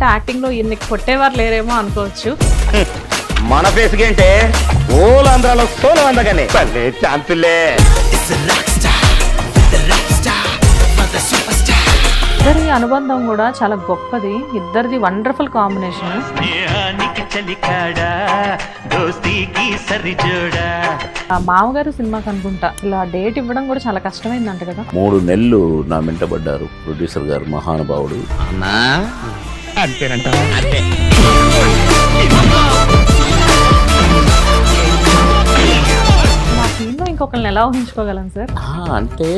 Acting లో ఇన్ని కొట్టేవారు లేరేమో అనుకోవచ్చు. మన ఫేస్ ఏంటే ఓల్ ఆంధ్రాలో సోలో అందగానే ఛాన్సులే. ఇద్దరి అనుబంధం కూడా చాలా గొప్పది. ఇద్దరిది వండర్ఫుల్ కాంబినేషన్. మామగారు సినిమాకి అనుకుంటా ఇలా డేట్ ఇవ్వడం కూడా చాలా కష్టమైందంట కదా. 3 నెలలు నా వెంటబడ్డారు ప్రొడ్యూసర్ గారు, మహానుభావుడు. అన్నా అంతేనంట. మా టీంలో ఇంకొకరిని ఎలా ఊహించుకోగలం సార్? అంటే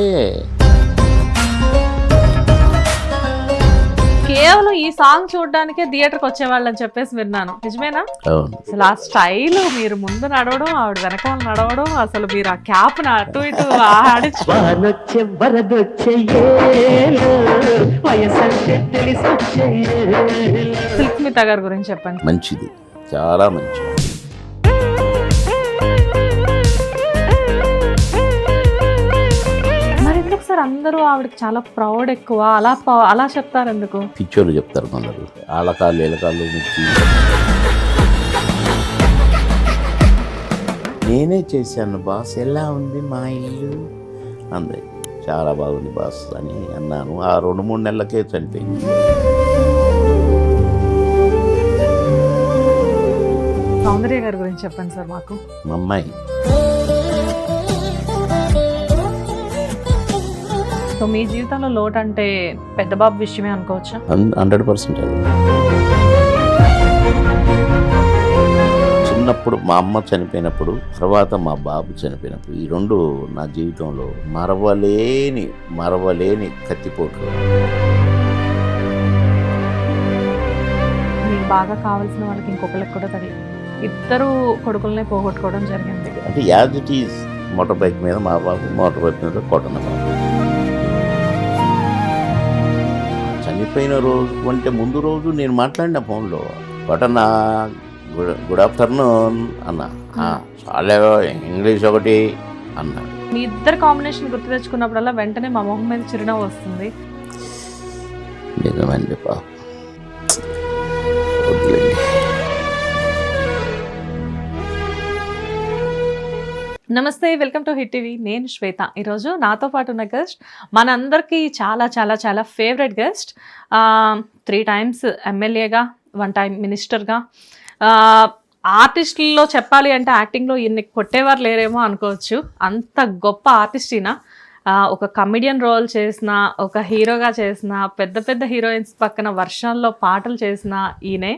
కేవలం ఈ సాంగ్ చూడడానికే థియేటర్కి వచ్చేవాళ్ళని చెప్పేసి విన్నాను, నిజమేనా? అవును, అసలు ఆ స్టైల్, మీరు ముందు నడవడం, ఆవిడ వెనకాల నడవడం, అసలు మీరు ఆ క్యాప్ అటు ఇటు ఆడించు. సిల్క్ స్మిత గారి గురించి చెప్పండి. మంచిది, చాలా మంచిది. సార్ అందరూ ఆవిడకి చాలా ప్రౌడ్ ఎక్కువ, అలా చెప్తారు ఎందుకు? పిచ్చోళ్ళు చెప్తారు కొందరు, ఆలకాళ్ళు ఎలకాళ్ళు ముచ్చి. నేనే చేశాను బాస్, ఎలా ఉంది మా ఇల్లు అంది. చాలా బాగుంది బాస్ అని అన్నాను. ఆ 2-3 నెలలకే చనిపోయింది. సౌందర్య గారి గురించి చెప్పండి సార్ మాకు. మా అమ్మాయి సో మీ జీవితంలో లోటు అంటే పెద్ద బాబు విషయమే అనుకోవచ్చా? 100% అది. చిన్నప్పుడు మా అమ్మ చనిపోయినప్పుడు, తర్వాత మా బాబు చనిపోయినప్పుడు, ఈ 2 నా జీవితంలో మరవలేని కత్తిపోట్లు. మీకు బాగా కావాల్సిన వాళ్ళకి ఇంకొకరికి కూడా తెలియదు, ఇద్దరు కొడుకులనే పోగొట్టుకోవడం జరిగింది. అంటే as it is motor bike మీద మా బాబు, మోటార్ బైక్ మీద కొట్టన బాబు. చనిపోయిన రోజు అంటే ముందు రోజు నేను మాట్లాడిన ఫోన్లో, కొట్టనా గుడ్ ఆఫ్టర్నూన్ అన్నా, చాలా ఇంగ్లీష్ ఒకటి అన్నాడు. మీ ఇద్దరు కాంబినేషన్ గుర్తు తెచ్చుకున్నప్పుడల్లా వెంటనే మా మొహం మీద చిరునవ్వు వస్తుంది. నిజమండి పాప. నమస్తే, వెల్కమ్ టు హిట్ టీవీ. నేను శ్వేత. ఈరోజు నాతో పాటు ఉన్న గెస్ట్ మనందరికీ చాలా చాలా చాలా ఫేవరెట్ గెస్ట్. 3 times ఎమ్మెల్యేగా, 1 time మినిస్టర్గా, ఆర్టిస్టుల్లో చెప్పాలి అంటే యాక్టింగ్లో ఇన్ని కొట్టేవారు లేరేమో అనుకోవచ్చు. అంత గొప్ప ఆర్టిస్ట్ ఈయన. ఒక కమెడియన్ రోల్ చేసిన, ఒక హీరోగా చేసిన, పెద్ద పెద్ద హీరోయిన్స్ పక్కన వర్షాల్లో పాటలు చేసిన ఈయనే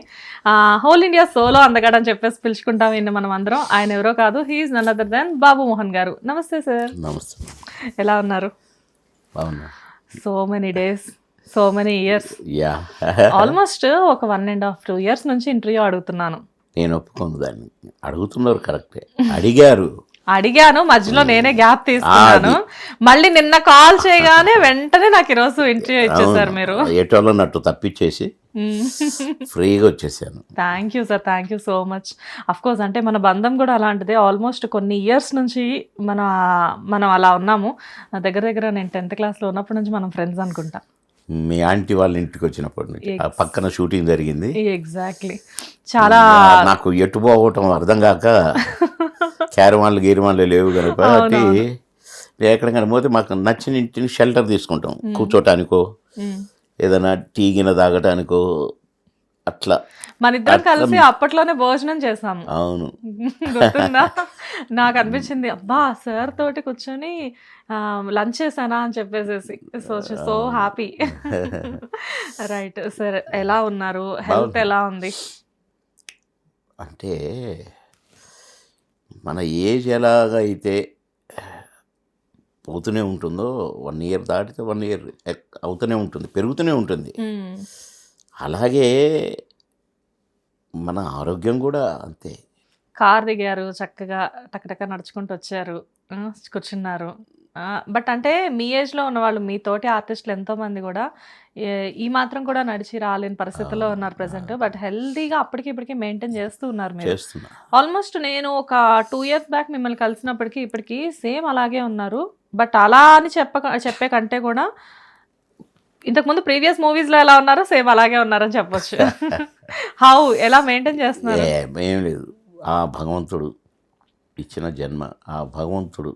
హోల్ ఇండియా సోలో అందగాడు అని చెప్పేసి పిలుచుకుంటాం ఈయన మనం అందరం. ఆయన ఎవరో కాదు, హీఈస్ నన్ అదర్ దెన్ బాబు మోహన్ గారు. నమస్తే సార్. నమస్తే. ఎలా ఉన్నారు? బాగున్నా. So many days, so many years. Yeah, almost ఒక 1.5-2 years నుంచి ఇంటర్వ్యూ అడుగుతున్నాను. నేను ఒప్పుకోను దాన్ని. అడుగుతున్నారు కరెక్టే, అడిగాను, మధ్యలో నేనే గ్యాప్ తీసుకున్నాను. మళ్ళీ నిన్న కాల్ చేయగానే వెంటనే నాకు ఈరోజు ఇంటర్వ్యూ ఇచ్చేసారు మీరు. ఏటోళ్ళ నట్టు తప్పించేసి ఫ్రీగా వచ్చేసాను. Thank you sir, thank you so much. Of course అంటే మన బంధం కూడా అలాంటిదే. ఆల్మోస్ట్ కొన్ని ఇయర్స్ నుంచి మనం అలా ఉన్నాము. దగ్గర దగ్గర నేను 10th classలో ఉన్నప్పటి నుంచి మనం ఫ్రెండ్స్ అనుకుంటా. మీ ఆంటీ వాళ్ళ ఇంటికి వచ్చినప్పటి నుంచి పక్కన షూటింగ్ జరిగింది. ఎగ్జాక్ట్లీ. చాలా నాకు ఎటు పోవటం అర్థం కాక క్యారవాన్లు లేవు కనుక ఎక్కడికైనా పోతే మాకు నచ్చిన ఇంటిని షెల్టర్ తీసుకుంటాం, కూర్చోటానికో ఏదైనా టీ గిన్నె తాగటానికో అట్లా. మన ఇద్దరం కలిసి అప్పట్లోనే భోజనం చేసాము. అవును, గుర్తుందా? నాకు అనిపించింది, అబ్బా సార్ తోటి కూర్చొని లంచ్ చేశానా అని చెప్పేసి. So happy. రైట్ సార్, ఎలా ఉన్నారు? హెల్త్ ఎలా ఉంది? అంటే మన ఏజ్ ఎలాగైతే పోతూనే ఉంటుందో, 1 year దాటితే 1 year అవుతూనే ఉంటుంది, పెరుగుతూనే ఉంటుంది. అలాగే మన ఆరోగ్యం కూడా అంతే. కార్ దిగారు, చక్కగా టకటక నడుచుకుంటూ వచ్చారు, కూర్చున్నారు. బట్ అంటే మీ ఏజ్లో ఉన్న వాళ్ళు, మీ తోటి ఆర్టిస్టులు ఎంతోమంది కూడా ఈ మాత్రం కూడా నడిచి రాలేని పరిస్థితుల్లో ఉన్నారు ప్రజెంట్. బట్ హెల్తీగా అప్పటికి ఇప్పటికీ మెయింటైన్ చేస్తూ ఉన్నారు మీరు. ఆల్మోస్ట్ నేను ఒక 2 years బ్యాక్ మిమ్మల్ని కలిసినప్పటికీ ఇప్పటికీ సేమ్ అలాగే ఉన్నారు. బట్ అలా అని చెప్పే కంటే కూడా ఇంతకుముందు ప్రీవియస్ మూవీస్లో ఎలా ఉన్నారో సేమ్ అలాగే ఉన్నారని చెప్పొచ్చు. హౌ ఎలా మెయింటైన్ చేస్తున్నారు? ఏం లేదు, ఆ భగవంతుడు ఇచ్చిన జన్మ, ఆ భగవంతుడు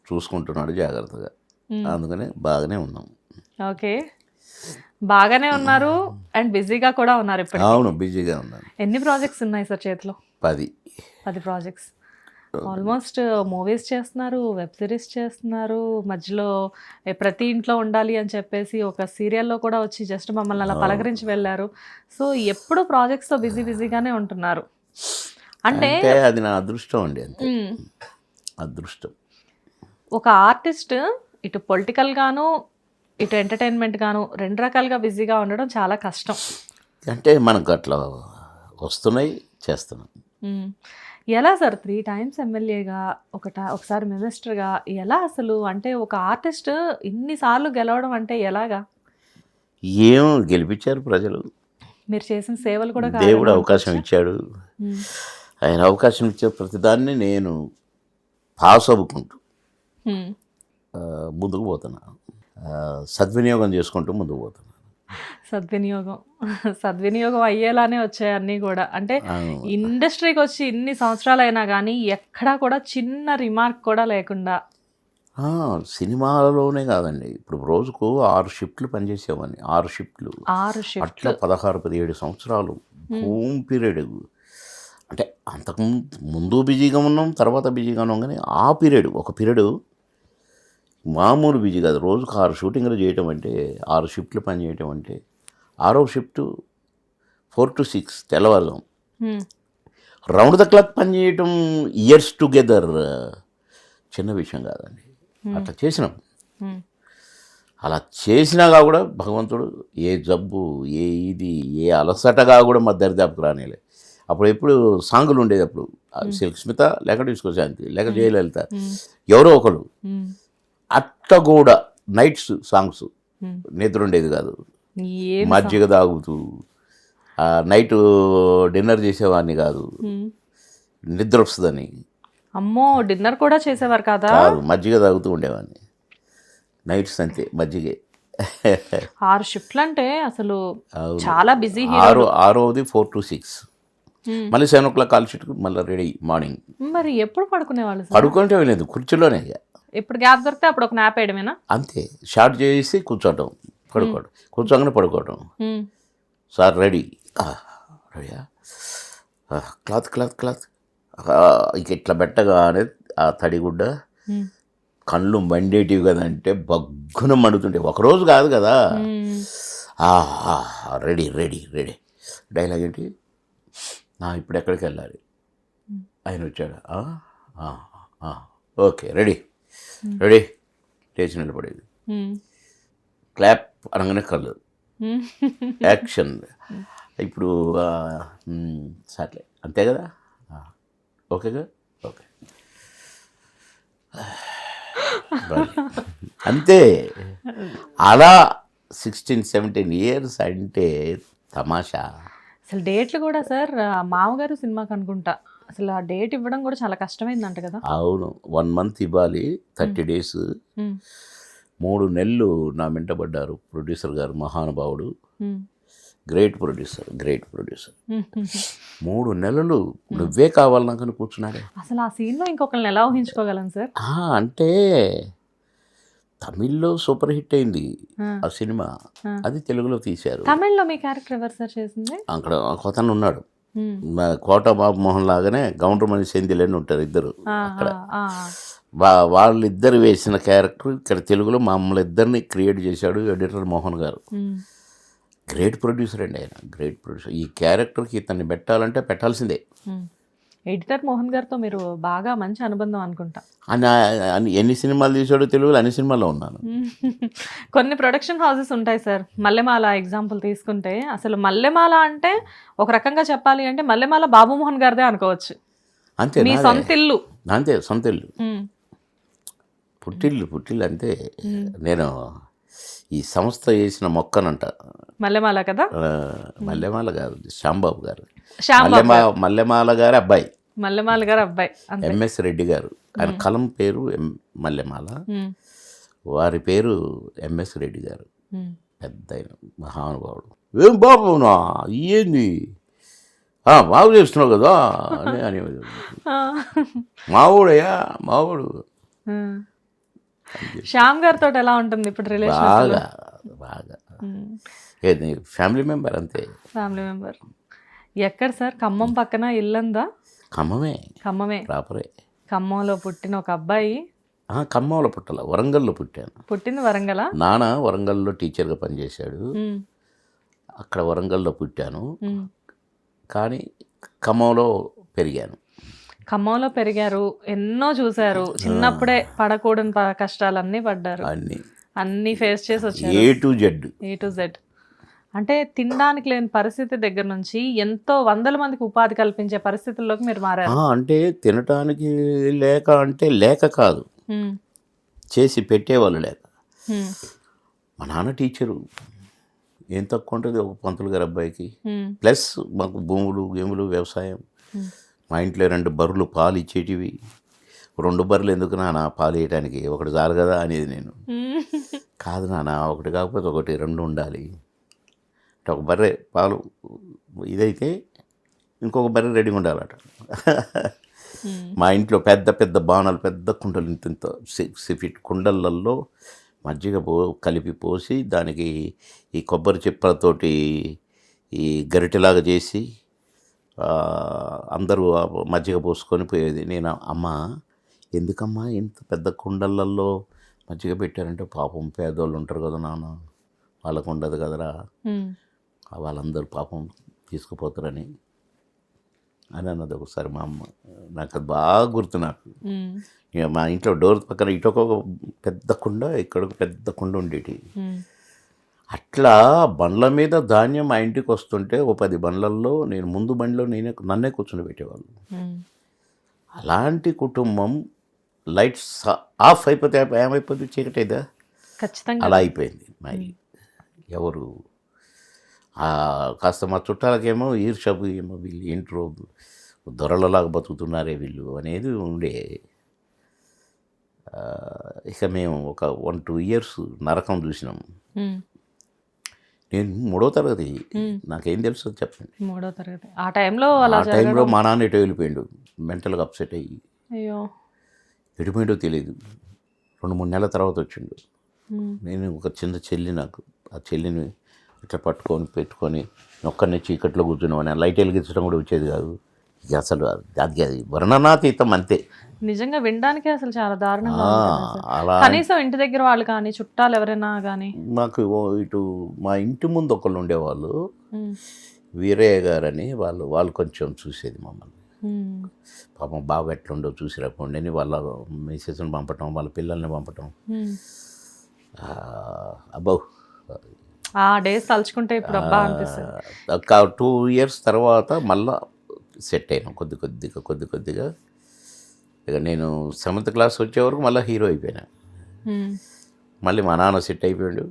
చూసుకుంటున్నాడు జాగ్రత్తగా, అందుకనే బాగానే ఉన్నాం. ఓకే, బాగానే ఉన్నారు అండ్ బిజీగా కూడా ఉన్నారు ఇప్పుడు. అవును, బిజీగా ఉన్నాను. ఎన్ని ప్రాజెక్ట్స్ ఉన్నాయి సార్ చేతిలో? 10 ప్రాజెక్ట్స్. ఆల్మోస్ట్ మూవీస్ చేస్తున్నారు, వెబ్ సిరీస్ చేస్తున్నారు, మధ్యలో ప్రతి ఇంట్లో ఉండాలి అని చెప్పేసి ఒక సీరియల్లో కూడా వచ్చి జస్ట్ మమ్మల్ని అలా పలకరించి వెళ్ళారు. సో ఎప్పుడు ప్రాజెక్ట్స్తో బిజీగానే ఉంటున్నారు. అంటే అది నా అదృష్టం అండి, అంతే. అదృష్టం. ఒక ఆర్టిస్ట్ ఇటు పొలిటికల్ గాను ఇటు ఎంటర్టైన్మెంట్ గాను 2 రకాలుగా బిజీగా ఉండడం చాలా కష్టం. అంటే మనకు అట్లా వస్తున్నాయి, చేస్తున్నాం. ఎలా సార్ 3 times ఎమ్మెల్యేగా, ఒకసారి మినిస్టర్గా, ఎలా అసలు? అంటే ఒక ఆర్టిస్ట్ ఇన్నిసార్లు గెలవడం అంటే ఎలాగా? ఏం గెలిపించారు ప్రజలు, మీరు చేసిన సేవలు కూడా దేవుడు అవకాశం ఇచ్చాడు. ఆయన అవకాశం ఇచ్చే ప్రతిదాన్ని నేను పాస్ అవ్వుకుంటూ ముందుకు పోతున్నాను, సద్వినియోగం చేసుకుంటూ ముందుకు పోతున్నాను. సద్వినియోగం అయ్యేలానే వచ్చాయి అన్నీ కూడా. అంటే ఇండస్ట్రీకి వచ్చి ఇన్ని సంవత్సరాలు అయినా కానీ ఎక్కడా కూడా చిన్న రిమార్క్ కూడా లేకుండా. సినిమాలోనే కాదండి, ఇప్పుడు రోజుకు 6 షిఫ్ట్లు పనిచేసేవాడిని. 6 షిఫ్ట్లు అట్లా 16-17 సంవత్సరాలు హోమ్ పీరియడ్. అంటే అంతకు ముందు బిజీగా ఉన్నాం, తర్వాత బిజీగా ఉన్నాం, కానీ ఆ పీరియడ్ ఒక పీరియడ్ మామూలు బిజీ కాదు. రోజుకు 6 షూటింగ్లు చేయటం అంటే, 6 షిఫ్ట్లు పని చేయటం అంటే, 6వ షిఫ్ట్ 4 to 6 తెల్లవారుదాం, రౌండ్ ద క్లాక్ పని చేయటం ఇయర్స్ టుగెదర్ చిన్న విషయం కాదండి. అట్లా చేసినాం. అలా చేసినాగా కూడా భగవంతుడు ఏ జబ్బు, ఏ అలసటగా కూడా మా దరిదాపుకు రానేలే. అప్పుడు ఎప్పుడు సాంగులు ఉండేది, అప్పుడు సిల్క్ స్మిత, లేక డిస్కో శాంతి, లేక జయలలిత, ఎవరో ఒకరు. అట్లా కూడా నైట్స్ సాంగ్స్, నిద్ర ఉండేది కాదు. మజ్జిగ తాగుతూ నైట్ డిన్నర్ చేసేవాడిని కాదు, నిద్ర వస్తుందని. అమ్మో, డిన్నర్ కూడా చేసేవారు కాదా? మజ్జిగ తాగుతూ ఉండేవాడిని నైట్స్, అంతే మజ్జిగే. 6 షిఫ్ట్లు అంటే అసలు చాలా బిజీ. 6వది 4 to 6, మళ్ళీ 7 o'clock కాల్ షీట్కు మళ్ళీ రెడీ మార్నింగ్. మరి ఎప్పుడు పడుకునేవాళ్ళు? పడుకుంటే లేదు, కుర్చీలోనే. ఎప్పుడు గ్యాప్ దొరికితే అప్పుడు ఒక నాప్ వేయడమేనా? అంతే, షార్ట్ చేసి కూర్చోవటం, పడుకోవడం, కూర్చోగానే పడుకోవడం. సార్ రెడీ, రెడీయా, క్లాత్ ఇక ఇట్లా పెట్టగానే ఆ తడిగుడ్డ కళ్ళు మండేటివి కదంటే బగ్గున మండుతుంటే. ఒకరోజు కాదు కదా. రెడీ డైలాగ్ ఏంటి, ఇప్పుడు ఎక్కడికి వెళ్ళాలి, ఆయన వచ్చాడు, ఓకే రెడీ లేచి నిలబడేది, క్లాప్ అనగానే కళ్ళు, యాక్షన్. ఇప్పుడు సర్లే అంతే కదా, ఓకేగా, ఓకే అంతే. అలా 16-17 years అంటే తమాషా. అసలు డేట్లు కూడా సార్, మామగారు సినిమాకి అనుకుంటా అసలు ఆ డేట్ ఇవ్వడం కూడా చాలా కష్టమైందంట కదా? అవును, 1 month ఇవ్వాలి, 30 days. 3 నెలలు నా వెంటబడ్డారు ప్రొడ్యూసర్ గారు, మహానుభావుడు, గ్రేట్ ప్రొడ్యూసర్. 3 నెలలు నువ్వే కావాలి నాకు కూర్చున్నాడే. అసలు ఆ సీన్లో ఇంకొకరిని ఎలా ఊహించుకోగలను సార్? అంటే తమిళ్లో సూపర్ హిట్ అయింది ఆ సినిమా, అది తెలుగులో తీశారు. తమిళ్లో మీ క్యారెక్టర్ ఎవరు సార్ చేసింది? అక్కడ కొత్తను ఉన్నాడు, కోట బాబు మోహన్ లాగానే గౌండ్రమణి సెంధిల్ అని ఉంటారు ఇద్దరు. అక్కడ వాళ్ళిద్దరు వేసిన క్యారెక్టర్ ఇక్కడ తెలుగులో మమ్మల్ని ఇద్దరిని క్రియేట్ చేశాడు ఎడిటర్ మోహన్ గారు. గ్రేట్ ప్రొడ్యూసర్ అండి ఆయన, గ్రేట్ ప్రొడ్యూసర్. ఈ క్యారెక్టర్కి ఇతన్ని పెట్టాల్సిందే. ఎడిటర్ మోహన్ గారితో మీరు బాగా మంచి అనుబంధం అనుకుంటా. ఎన్ని సినిమాలు తీసాడో తెలుగులో అన్ని సినిమాల్లో ఉన్నాను. కొన్ని ప్రొడక్షన్ హౌసెస్ ఉంటాయి సార్, మల్లెమాల ఎగ్జాంపుల్ తీసుకుంటే, అసలు మల్లెమాల అంటే ఒక రకంగా చెప్పాలి అంటే మల్లెమాల బాబు మోహన్ గారిదే అనుకోవచ్చు. అంతే, మీ సొంత ఇల్లు. అంతే, సొంత ఇల్లు, పుట్టిల్లు అంతే. నేను ఈ సంస్థ చేసిన మొక్కనంట మల్లెమాల కదా, మల్లెమాల కాదు, శ్యాంబాబు గారు, మల్లెమాల గారి అబ్బాయి, మల్లెమాల గారు అబ్బాయి ఎంఎస్ రెడ్డి గారు. ఆయన కలం పేరు మల్లెమాల, వారి పేరు ఎంఎస్ రెడ్డి గారు. పెద్ద ఆయన మహానుభావుడు. ఏం బాబునా ఏంది బాగు చేస్తున్నావు కదా అని అనేవాడు. మావుడయ్యా మావుడు. శ్యామ్ గారితో ఎలా ఉంటుంది ఇప్పుడు రిలేషన్? బాగా బాగా ఏది ఫ్యామిలీ మెంబర్ అంతే. Family member. ఎక్కడ సార్? ఖమ్మం పక్కన ఇల్లందా? ఖమ్మమే ప్రాపరే. ఖమ్మంలో పుట్టిన ఒక అబ్బాయి. ఖమ్మంలో పుట్టాల, వరంగల్లో పుట్టాను. పుట్టింది వరంగలా? నాన్న వరంగల్లో టీచర్గా పనిచేశాడు. అక్కడ వరంగల్లో పుట్టాను, కానీ ఖమ్మంలో పెరిగాను. ఖమ్మంలో పెరిగారు, ఎన్నో చూశారు. చిన్నప్పుడే పడకూడని కష్టాలన్నీ పడ్డారు, అన్నీ ఫేస్ చేసి వచ్చారు. A to Z. అంటే తినడానికి లేని పరిస్థితి దగ్గర నుంచి ఎంతో వందల మందికి ఉపాధి కల్పించే పరిస్థితుల్లోకి మీరు మారారు. అంటే తినటానికి లేక అంటే లేక కాదు, చేసి పెట్టేవాళ్ళు లేక. మా నాన్న టీచరు, ఏం తక్కువ ఉంటుంది ఒక పంతులు గారి అబ్బాయికి. ప్లస్ మాకు భూములు గేములు వ్యవసాయం. మా ఇంట్లో 2 బర్రెలు పాలు ఇచ్చేటివి. 2 బర్రెలు ఎందుకు నాన్న పాలు వేయడానికి, ఒకటి చాలు కదా అనేది నేను. కాదు నాన్న, ఒకటి కాకపోతే ఒకటి 2 ఉండాలి. అంటే ఒక బర్రె పాలు ఇదైతే ఇంకొక బర్రె రెడీగా ఉండాలట. మా ఇంట్లో పెద్ద పెద్ద బాణాలు, పెద్ద కుండలు, ఇంత 6 ఫీట్ కుండలలో మజ్జిగ కలిపి పోసి దానికి ఈ కొబ్బరి చిప్పలతోటి ఈ గరిటెలాగా చేసి అందరూ మజ్జిగ పోసుకొని పోయేది. నేను అమ్మ ఎందుకమ్మా ఇంత పెద్ద కుండలలో మజ్జిగ పెట్టారంటే, పాపం పేదోళ్ళు ఉంటారు కదా నాన్న, వాళ్ళకు ఉండదు కదరా, వాళ్ళందరూ పాపం తీసుకుపోతారని అని అన్నది ఒకసారి మా అమ్మ. నాకు అది బాగా గుర్తు. నాకు ఇక మా ఇంట్లో డోర్ పక్కన ఇటొక పెద్ద కుండ, ఇక్కడ ఒక పెద్ద కుండ ఉండేటి. అట్లా బండ్ల మీద ధాన్యం మా ఇంటికి వస్తుంటే ఓ 10 బండ్లల్లో నేను ముందు బండిలో నన్నే కూర్చొని పెట్టేవాళ్ళు. అలాంటి కుటుంబం లైట్స్ ఆఫ్ అయిపోతే ఏమైపోతుంది, చీకటి అయిదా, ఖచ్చితంగా అలా అయిపోయింది. మరి ఎవరు కాస్త మా చుట్టాలకేమో ఈర్షపు, ఏమో వీళ్ళు ఏంట్రో దొరలలాగా బతుకుతున్నారే వీళ్ళు అనేది ఉండే. ఇక మేము ఒక 1-2 years నరకం చూసినాం. నేను 3వ తరగతి, నాకేం తెలుసు చెప్పండి. 3వ తరగతి ఆ టైంలో మా నాన్న ఎటో వెళ్ళిపోయాడు, మెంటల్గా అప్సెట్ అయ్యి. అయ్యో, ఎడిపోయిండో తెలియదు. 2-3 నెలల తర్వాత వచ్చిండు. నేను ఒక చిన్న చెల్లి, నాకు ఆ చెల్లిని ఇట్లా పెట్టుకొని ఒక్కరిని చీకట్లో కూర్చున్నామని, లైట్ వెలిగించడం కూడా వచ్చేది కాదు. ఇక అసలు అది వర్ణనాతీతం అంతే. నిజంగా వినడానికి అసలు చాలా దారుణంగా అలా. కనీసం ఇంటి దగ్గర వాళ్ళు కానీ చుట్టాలు ఎవరైనా కానీ, మాకు ఇటు మా ఇంటి ముందు ఒకళ్ళు ఉండేవాళ్ళు, వీరయ్య గారని, వాళ్ళు కొంచెం చూసేది మమ్మల్ని. పాపం బాగా ఎట్లుండో చూసి రాకుండా అని వాళ్ళ మిసెస్ని పంపటం, వాళ్ళ పిల్లల్ని పంపటం. అబ్బో, ఆ డేస్ తలుచుకుంటే ఇప్పుడు అబ్బా అనిపిస్తుంది. ఒక 2 years తర్వాత మళ్ళా సెట్ అయినాం కొద్ది కొద్దిగా. ఇక నేను 7th class వచ్చే వరకు మళ్ళీ హీరో అయిపోయినా. మళ్ళీ మా నాన్న సెట్ అయిపోయాడు.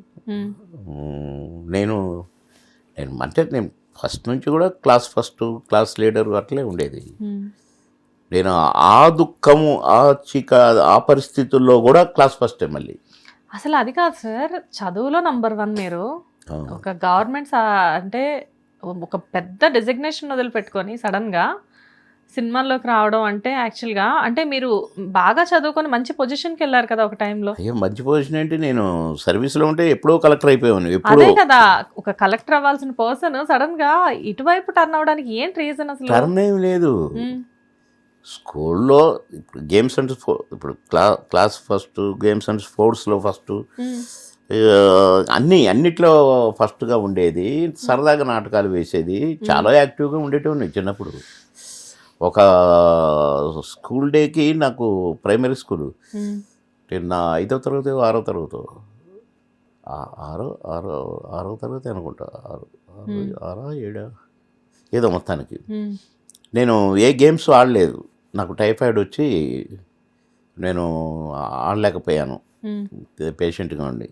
నేను అంటే నేను ఫస్ట్ నుంచి కూడా ఫస్ట్ క్లాస్ లీడర్ అట్లే ఉండేది. నేను ఆ దుఃఖము, ఆ పరిస్థితుల్లో కూడా క్లాస్ ఫస్టే. మళ్ళీ అసలు అది కాదు సార్, చదువులో నంబర్ 1 మీరు. ఒక గవర్నమెంట్ అంటే ఒక పెద్ద డెసిగ్నేషన్ వదిలిపెట్టుకొని సడన్గా సినిమాల్లోకి రావడం అంటే, యాక్చువల్గా అంటే మీరు బాగా చదువుకొని మంచి పొజిషన్కి వెళ్ళారు కదా ఒక టైంలో. అయ్యో, మంచి పొజిషన్ అంటే నేను సర్వీస్లో ఉంటే ఎప్పుడో కలెక్టర్ అయిపోయాను. అదే కదా, ఒక కలెక్టర్ అవ్వాల్సిన పర్సన్ సడన్గా ఇటువైపు టర్న్ అవ్వడానికి ఏంటి రీజన్? అసలు టర్న్ ఏం లేదు. స్కూల్లో ఇప్పుడు గేమ్స్ అండ్ ఇప్పుడు క్లాస్ ఫస్ట్, గేమ్స్ అండ్ స్పోర్ట్స్లో ఫస్ట్, అన్నిట్లో ఫస్ట్గా ఉండేది. సరదాగా నాటకాలు వేసేది, చాలా యాక్టివ్గా ఉండేటివి చిన్నప్పుడు. ఒక స్కూల్ డేకి నాకు ప్రైమరీ స్కూలు నా 5వ తరగతి 6వ తరగతి, 6వ తరగతి అనుకుంటా, 6 7 ఏదో మొత్తానికి నేను ఏ గేమ్స్ ఆడలేదు. నాకు టైఫాయిడ్ వచ్చి నేను ఆడలేకపోయాను, పేషెంట్గా ఉండి.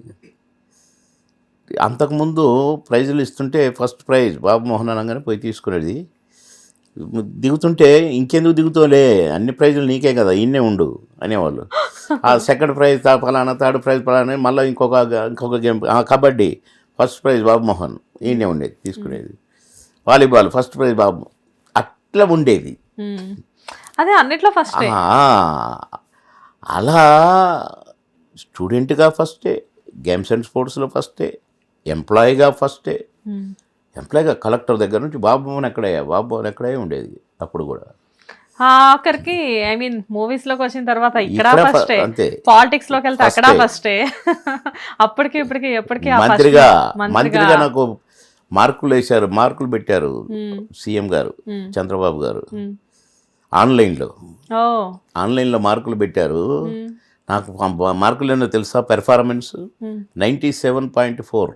అంతకుముందు ప్రైజులు ఇస్తుంటే ఫస్ట్ ప్రైజ్ బాబు మోహన్ అనగానే పోయి తీసుకునేది. దిగుతుంటే ఇంకెందుకు దిగుతావులే, అన్ని ప్రైజులు నీకే కదా, ఇన్నే ఉండు అనేవాళ్ళు. ఆ 2nd ప్రైజ్ పలానా, 3rd ప్రైజ్ పలానా, మళ్ళీ ఇంకొక గేమ్ కబడ్డీ, ఫస్ట్ ప్రైజ్ బాబు మోహన్ ఈయనే ఉండేది తీసుకునేది. వాలీబాల్ ఫస్ట్ ప్రైజ్ బాబు, అట్లా ఉండేది. అదే అన్నిట్లో ఫస్ట్. అలా స్టూడెంట్గా ఫస్టే, గేమ్స్ అండ్ స్పోర్ట్స్లో ఫస్టే, ఎంప్లాయీగా ఫస్టే. ఎంప్లాయీగా కలెక్టర్ దగ్గర నుంచి బాబు మోహన్ ఎక్కడయ్యా ఉండేది అప్పుడు కూడా. ఆఖరికి ఐ మీన్ మూవీస్ లోకి వచ్చిన తర్వాత ఇక్కడ ఫస్టే, అంతే. పాలిటిక్స్ లోకి వెళ్తే అక్కడ ఫస్టే. అప్పటికి ఇప్పటికి ఎప్పటికీ మంత్రిగా నాకు మార్కులు పెట్టారు సీఎం గారు చంద్రబాబు గారు. ఆన్లైన్లో మార్కులు పెట్టారు. నాకు మార్కులు ఏంటో తెలుసా? పెర్ఫార్మెన్స్ 97.4.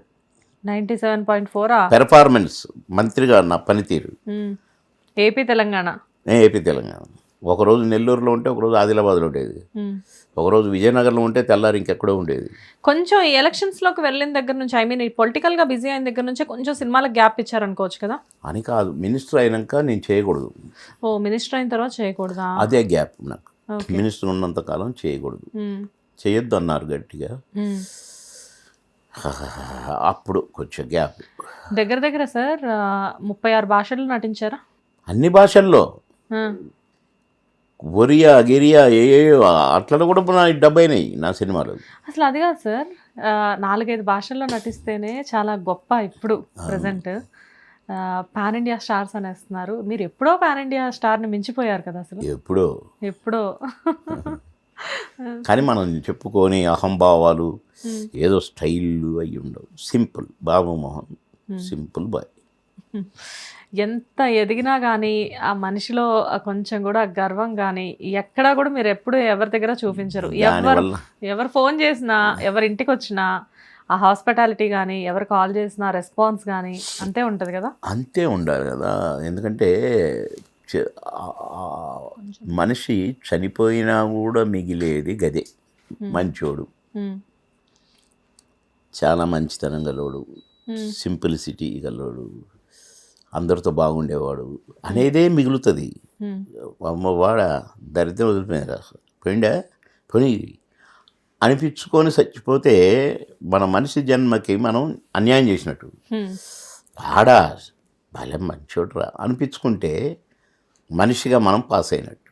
97.4 పెర్ఫార్మెన్స్ మంత్రిగా నా పనితీరు. ఏపీ తెలంగాణ. ఒకరోజు నెల్లూరులో ఉంటే ఒకరోజు ఆదిలాబాద్లో ఉండేది, ఒకరోజు విజయనగరంలో ఉంటే తెల్లారి ఇంకెక్కడో ఉండేది. కొంచెం ఎలక్షన్స్ లోకి వెళ్ళిన దగ్గర నుంచి ఐ మీన్ పొలిటికల్ గా బిజీ అయిన దగ్గర నుంచి కొంచెం సినిమాలకు గ్యాప్ ఇచ్చారనుకోవచ్చు కదా. అని కాదు, మినిస్టర్ అయినాక నేను చేయకూడదు. మినిస్టర్ అయిన తర్వాత చేయకూడదా? అదే గ్యాప్ నాకు. మినిస్టర్ ఉన్నంత కాలం చేయకూడదు, చేయొద్దు అన్నారు గట్టిగా. అప్పుడు కొంచెం గ్యాప్. దగ్గర సార్ 36 భాషల్లో నటించారా? అన్ని భాషల్లో, ఒరియా గిరియా అట్లా కూడా నా 70 అయినాయి నా సినిమాలు. అసలు అది కాదు సార్, 4-5 భాషల్లో నటిస్తేనే చాలా గొప్ప. ఇప్పుడు ప్రజెంట్ పాన్ ఇండియా స్టార్స్ అనేస్తున్నారు. మీరు ఎప్పుడో పాన్ ఇండియా స్టార్ని మించిపోయారు కదా అసలు. ఎప్పుడో కానీ మనం చెప్పుకొని అహంభావాలు ఏదో స్టైల్ అయ్యి ఉండవు. సింపుల్ బాబు మోహన్, సింపుల్ బాయ్. ఎంత ఎదిగినా కానీ ఆ మనిషిలో కొంచెం కూడా గర్వం కానీ ఎక్కడా కూడా మీరు ఎప్పుడు ఎవరి దగ్గర చూపించరు. ఎవరు ఫోన్ చేసినా, ఎవరి ఇంటికి వచ్చినా ఆ హాస్పిటాలిటీ కానీ, ఎవరు కాల్ చేసినా రెస్పాన్స్ కానీ అంతే ఉంటుంది కదా. అంతే ఉండాలి కదా. ఎందుకంటే మనిషి చనిపోయినా కూడా మిగిలేది గదే. మంచోడు, చాలా మంచితనం గలవాడు, సింప్లిసిటీ గలవాడు, అందరితో బాగుండేవాడు అనేదే మిగులుతుంది. అమ్మవాడ దరిద్రం వదిలిపోయినారా పోయి అనిపించుకొని చచ్చిపోతే మన మనిషి జన్మకి మనం అన్యాయం చేసినట్టు. ఆడ భలే మంచోడురా అనిపించుకుంటే మనిషిగా మనం పాస్ అయినట్టు.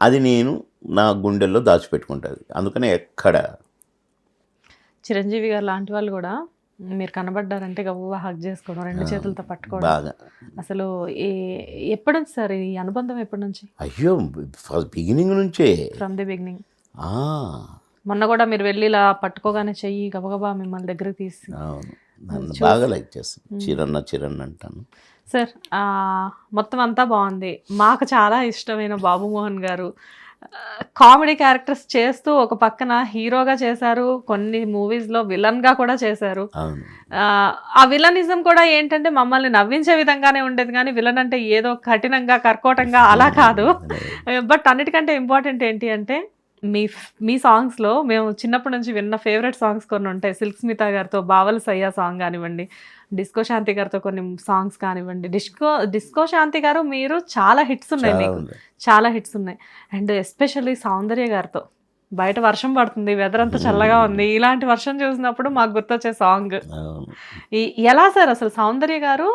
అది నేను నా గుండెల్లో దాచిపెట్టుకుంటుంది. అందుకనే ఎక్కడ చిరంజీవి గారు లాంటి వాళ్ళు కూడా మీరు కనబడ్డారంటే గవ్వ హగ్ చేసుకోవడం, 2 చేతులతో పట్టుకోవడం బాగా. అసలు ఎప్పటి నుంచి సార్ ఈ అనుబంధం? ఎప్పటి నుంచి? అయ్యో బిగినింగ్ నుంచే, ఫ్రమ్ ది బిగినింగ్. మొన్న కూడా మీరు వెళ్ళి ఇలా పట్టుకోగానే చెయ్యి గబగబా మిమ్మల్ని దగ్గరికి తీసి నన్ను బాగా లైక్ చేస్తాను. చిరన్న అంటాను సార్. మొత్తం అంతా బాగుంది. మాకు చాలా ఇష్టమైన బాబు మోహన్ గారు కామెడీ క్యారెక్టర్స్ చేస్తూ ఒక పక్కన హీరోగా చేశారు, కొన్ని మూవీస్లో విలన్గా కూడా చేశారు. ఆ విలనిజం కూడా ఏంటంటే మమ్మల్ని నవ్వించే విధంగానే ఉండేది, కానీ విలన్ అంటే ఏదో కఠినంగా కర్కోటంగా అలా కాదు. బట్ అన్నిటికంటే ఇంపార్టెంట్ ఏంటి అంటే మీ సాంగ్స్లో మేము చిన్నప్పటి నుంచి విన్న ఫేవరెట్ సాంగ్స్ కొన్ని ఉంటాయి. సిల్క్ స్మిత గారితో బావల సయ్యా సాంగ్ కానివ్వండి, డిస్కో శాంతి గారితో కొన్ని సాంగ్స్ కానివ్వండి. డిస్కో శాంతి గారు మీరు చాలా హిట్స్ ఉన్నాయి, మీకు చాలా హిట్స్ ఉన్నాయి. అండ్ ఎస్పెషల్లీ సౌందర్య గారితో బయట వర్షం పడుతుంది, వెదర్ అంతా చల్లగా ఉంది, ఇలాంటి వర్షం చూసినప్పుడు మాకు గుర్తొచ్చే సాంగ్. ఎలా సార్ అసలు సౌందర్య గారు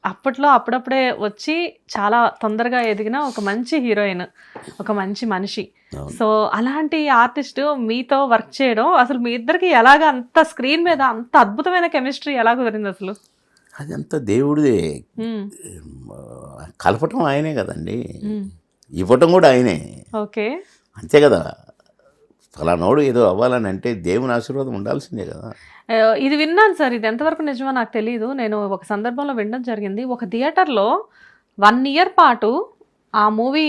అప్పట్లో అప్పుడప్పుడే వచ్చి చాలా తొందరగా ఎదిగిన ఒక మంచి హీరోయిన్, ఒక మంచి మనిషి. సో అలాంటి ఆర్టిస్ట్ మీతో వర్క్ చేయడం అసలు మీ ఇద్దరికి ఎలాగ అంత స్క్రీన్ మీద అంత అద్భుతమైన కెమిస్ట్రీ ఎలా కుదిరింది అసలు? అదంతా దేవుడిదే. కలపటం ఆయనే కదండి, ఇవ్వటం కూడా ఆయనే. ఓకే, అంతే కదా. ఫలానోడు ఏదో అవ్వాలని అంటే దేవుని ఆశీర్వాదం ఉండాల్సిందే కదా. ఇది విన్నాను సార్, ఇది ఎంతవరకు నిజమో నాకు తెలియదు. నేను ఒక సందర్భంలో వినడం జరిగింది. ఒక థియేటర్లో 1 year పాటు ఆ మూవీ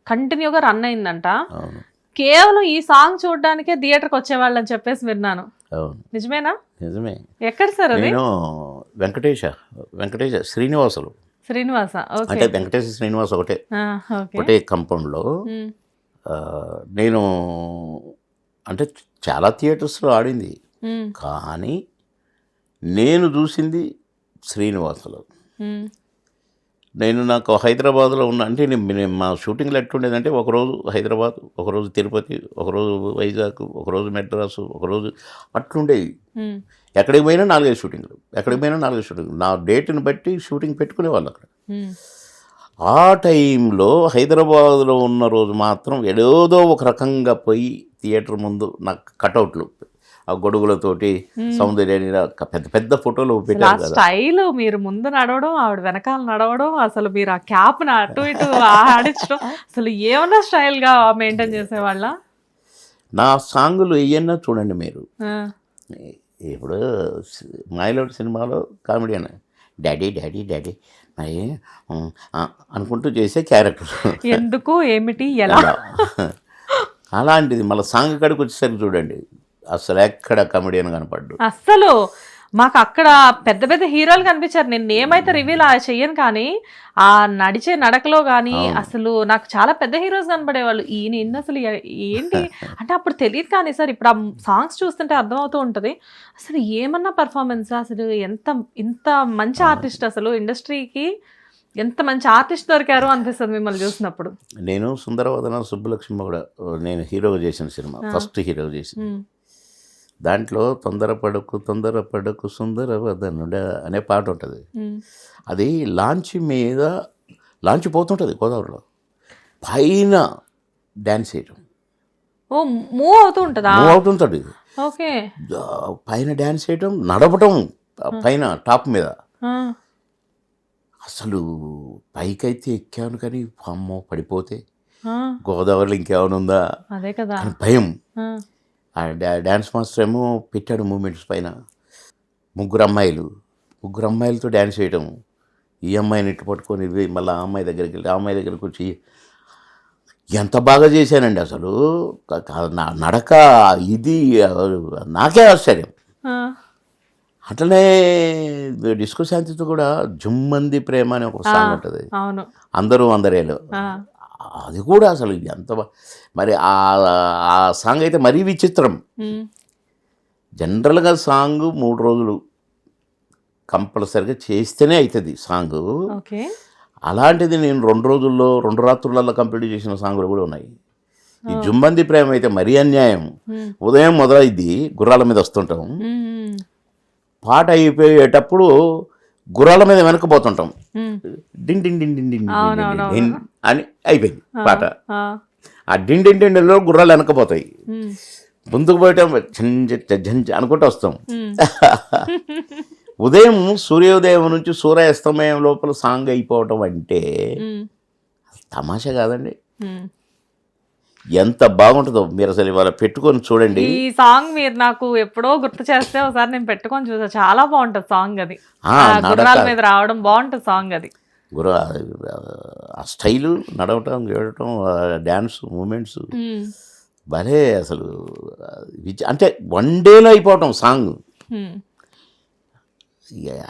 కంటిన్యూగా రన్ అయిందంట. కేవలం ఈ సాంగ్ చూడడానికే థియేటర్కి వచ్చేవాళ్ళని చెప్పేసి విన్నాను. నిజమేనా? నిజమే. ఎక్కడ సార్ అది? నేను వెంకటేశ శ్రీనివాస అంటే వెంకటేశ శ్రీనివాస ఒకటే కంపౌండ్లో. నేను అంటే చాలా థియేటర్స్లో ఆడింది, కానీ నేను చూసింది శ్రీనివాసలో. నాకు హైదరాబాద్లో ఉన్న అంటే నేను మా షూటింగ్లో ఎట్లుండేదంటే ఒకరోజు హైదరాబాద్, ఒకరోజు తిరుపతి, ఒకరోజు వైజాగ్, ఒకరోజు మెడ్రాసు, ఒకరోజు అట్లుండేది. ఎక్కడికి పోయినా 4-5 షూటింగ్లు, ఎక్కడికి పోయినా 4-5 షూటింగ్లు. నా డేట్ని బట్టి షూటింగ్ పెట్టుకునేవాళ్ళు అక్కడ. ఆ టైంలో హైదరాబాద్లో ఉన్న రోజు మాత్రం ఏదో ఒక రకంగా పోయి థియేటర్ ముందు నాకు కటౌట్లు ఆ గొడుగులతోటి సౌందర్యాన్ని పెద్ద పెద్ద ఫోటోలు పెట్టారు కదా. స్టైల్ మీరు ముందు నడవడం, ఆవిడ వెనకాల నడవడం, అసలు మీరు ఆ క్యాప్ అటు ఇటు ఆడించడం, అసలు ఏమన్నా స్టైల్ గా మెయింటైన్ చేసేవాళ్ళ. నా సాంగులు ఏయన్నా చూడండి మీరు. ఇప్పుడు మాయలోటి సినిమాలో కామెడియన్ డాడీ డాడీ డాడీ మరి అనుకుంటూ చేసే క్యారెక్టర్ ఎందుకు ఏమిటి ఎలా అలాంటిది. మళ్ళీ సాంగ్ కాడికి వచ్చేసరికి చూడండి అసలు ఎక్కడ కమెడియన్ కనపడ్డు. అస్సలు మాకు అక్కడ పెద్ద పెద్ద హీరోలు కనిపించారు. నేను ఏమైతే రివీల్ చెయ్యను, కానీ ఆ నడిచే నడకలో కానీ అసలు నాకు చాలా పెద్ద హీరోస్ కనపడేవాళ్ళు. ఈయన అసలు ఏంటి అంటే అప్పుడు తెలియదు, కానీ సార్ ఇప్పుడు ఆ సాంగ్స్ చూస్తుంటే అర్థమవుతూ ఉంటుంది. అసలు ఏమన్నా పర్ఫార్మెన్స్, అసలు ఇంత మంచి ఆర్టిస్ట్, అసలు ఇండస్ట్రీకి ఎంత మంచి ఆర్టిస్ట్ దొరికారు అనిపిస్తుంది మిమ్మల్ని చూసినప్పుడు. నేను సుందరవదన సుబ్బలక్ష్మి కూడా నేను హీరోగా చేసిన సినిమా, ఫస్ట్ హీరోగా చేసిన దాంట్లో తొందరపడకు సుందరవదనుడా అనే పాట ఉంటుంది. అది లాంచ్ పోతుంటుంది గోదావరిలో, పైన డ్యాన్స్ చేయటం. ఓ మూవ్ అవుతుంటుంది. ఓకే, పైన డ్యాన్స్ చేయటం, నడపటం పైన టాప్ మీద. అసలు పైకైతే ఎక్కాను కానీ అమ్మో పడిపోతే గోదావరిలో ఇంకేమైనా ఉందా అదే కదా భయం. ఆ డ్యాన్స్ మాస్టర్ ఏమో పెట్టాడు మూమెంట్స్ పైన. ముగ్గురు అమ్మాయిలతో డ్యాన్స్ చేయటం. ఈ అమ్మాయిని ఇట్టు పట్టుకొని మళ్ళీ ఆ అమ్మాయి దగ్గరికి వెళ్ళి ఆ అమ్మాయి దగ్గరికి వచ్చి ఎంత బాగా చేశానండి. అసలు నా నడక ఇది నాకే ఆశ్చర్యం. అట్లనే డిస్కో శాంతితో కూడా జుమ్మంది ప్రేమ అనే ఒక సాంగ్ ఉంటుంది, అందరూ అందరేలో. అది కూడా అసలు ఎంత మరి ఆ సాంగ్ అయితే మరీ విచిత్రం. జనరల్గా సాంగ్ 3 రోజులు కంపల్సరిగా చేస్తేనే అవుతుంది సాంగ్. అలాంటిది నేను 2 రోజుల్లో 2 రాత్రులలో కంప్లీట్ చేసిన సాంగులు కూడా ఉన్నాయి. ఈ జుమ్మంది ప్రేమ అయితే మరీ అన్యాయం. ఉదయం మొదలైద్ది, గుర్రాల మీద వస్తుంటాం, పాట అయిపోయేటప్పుడు గుర్రాల మీద వెనకపోతుంటాం, డింగ్ డింగ్ డింగ్ డింగ్ డింగ్ అని అయిపోయింది పాట. ఆ డింగ్ డింగ్ డింగ్లో గుర్రాలు వెనకపోతాయి, ముందుకు పోయటం ఝంజ్ అనుకుంటూ వస్తాం. ఉదయం సూర్యోదయం నుంచి సూర్యాస్తమయం లోపల సాంగ్ అయిపోవటం అంటే తమాషా కాదండి. ఎంత బాగుంటుందో మీరు అసలు ఇవాళ పెట్టుకొని చూడండి. ఈ సాంగ్ మీరు నాకు ఎప్పుడో గుర్తు చేస్తే ఒకసారి నేను పెట్టుకొని చూసా, చాలా బాగుంటుంది సాంగ్. అది గుర్రాల మీద రావడం బాగుంటుంది సాంగ్. అది ఆ స్టైలు, నడవటం, గేడటం, డ్యాన్స్ మూమెంట్స్ భలే అసలు. అంటే 1 డేలో అయిపోవటం సాంగ్.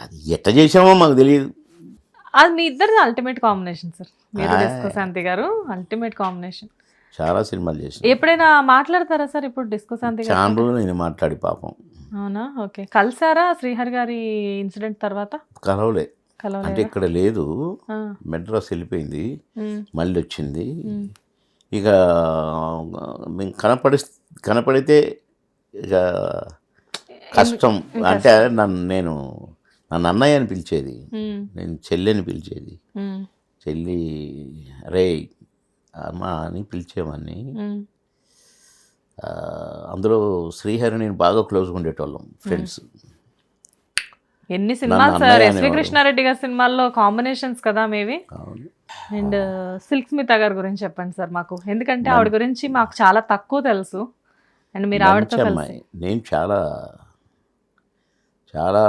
అది ఎట్లా చేసామో మాకు తెలియదు. అది మీ ఇద్దరిది అల్టిమేట్ కాంబినేషన్ సార్. మీరు డిస్కో శాంతి గారు అల్టిమేట్ కాంబినేషన్. చాలా సినిమాలు చేసి. ఎప్పుడైనా మాట్లాడతారా సార్ ఇప్పుడు డిస్కో శాంతి గారు? చాలా రోజులు నేను మాట్లాడి పాపం. అవునా? ఓకే. కలిసారా శ్రీహరి గారి ఇన్సిడెంట్ తర్వాత? కలవలే, అంటే ఇక్కడ లేదు, మెడ్రాస్ వెళ్ళిపోయింది, మళ్ళీ వచ్చింది. ఇక మేము కనపడితే ఇక కష్టం. అంటే నన్ను అన్నయ్య అని పిలిచేది, నేను చెల్లిని పిలిచేది. చెల్లి రే అమ్మా అని పిలిచేవాడిని. అందులో శ్రీహరి నేను బాగా క్లోజ్గా ఉండేటోళ్ళం, ఫ్రెండ్స్. ఎన్ని సినిమాలు సార్, ఎస్వి కృష్ణారెడ్డి గారి సినిమాల్లో కాంబినేషన్స్ కదా మేవి. అండ్ సిల్క్ స్మిత గారి గురించి చెప్పండి సార్ మాకు, ఎందుకంటే ఆవిడ గురించి మాకు చాలా తక్కువ తెలుసు. అండ్ మీరు ఆవిడతో కలిసి నేను చాలా చాలా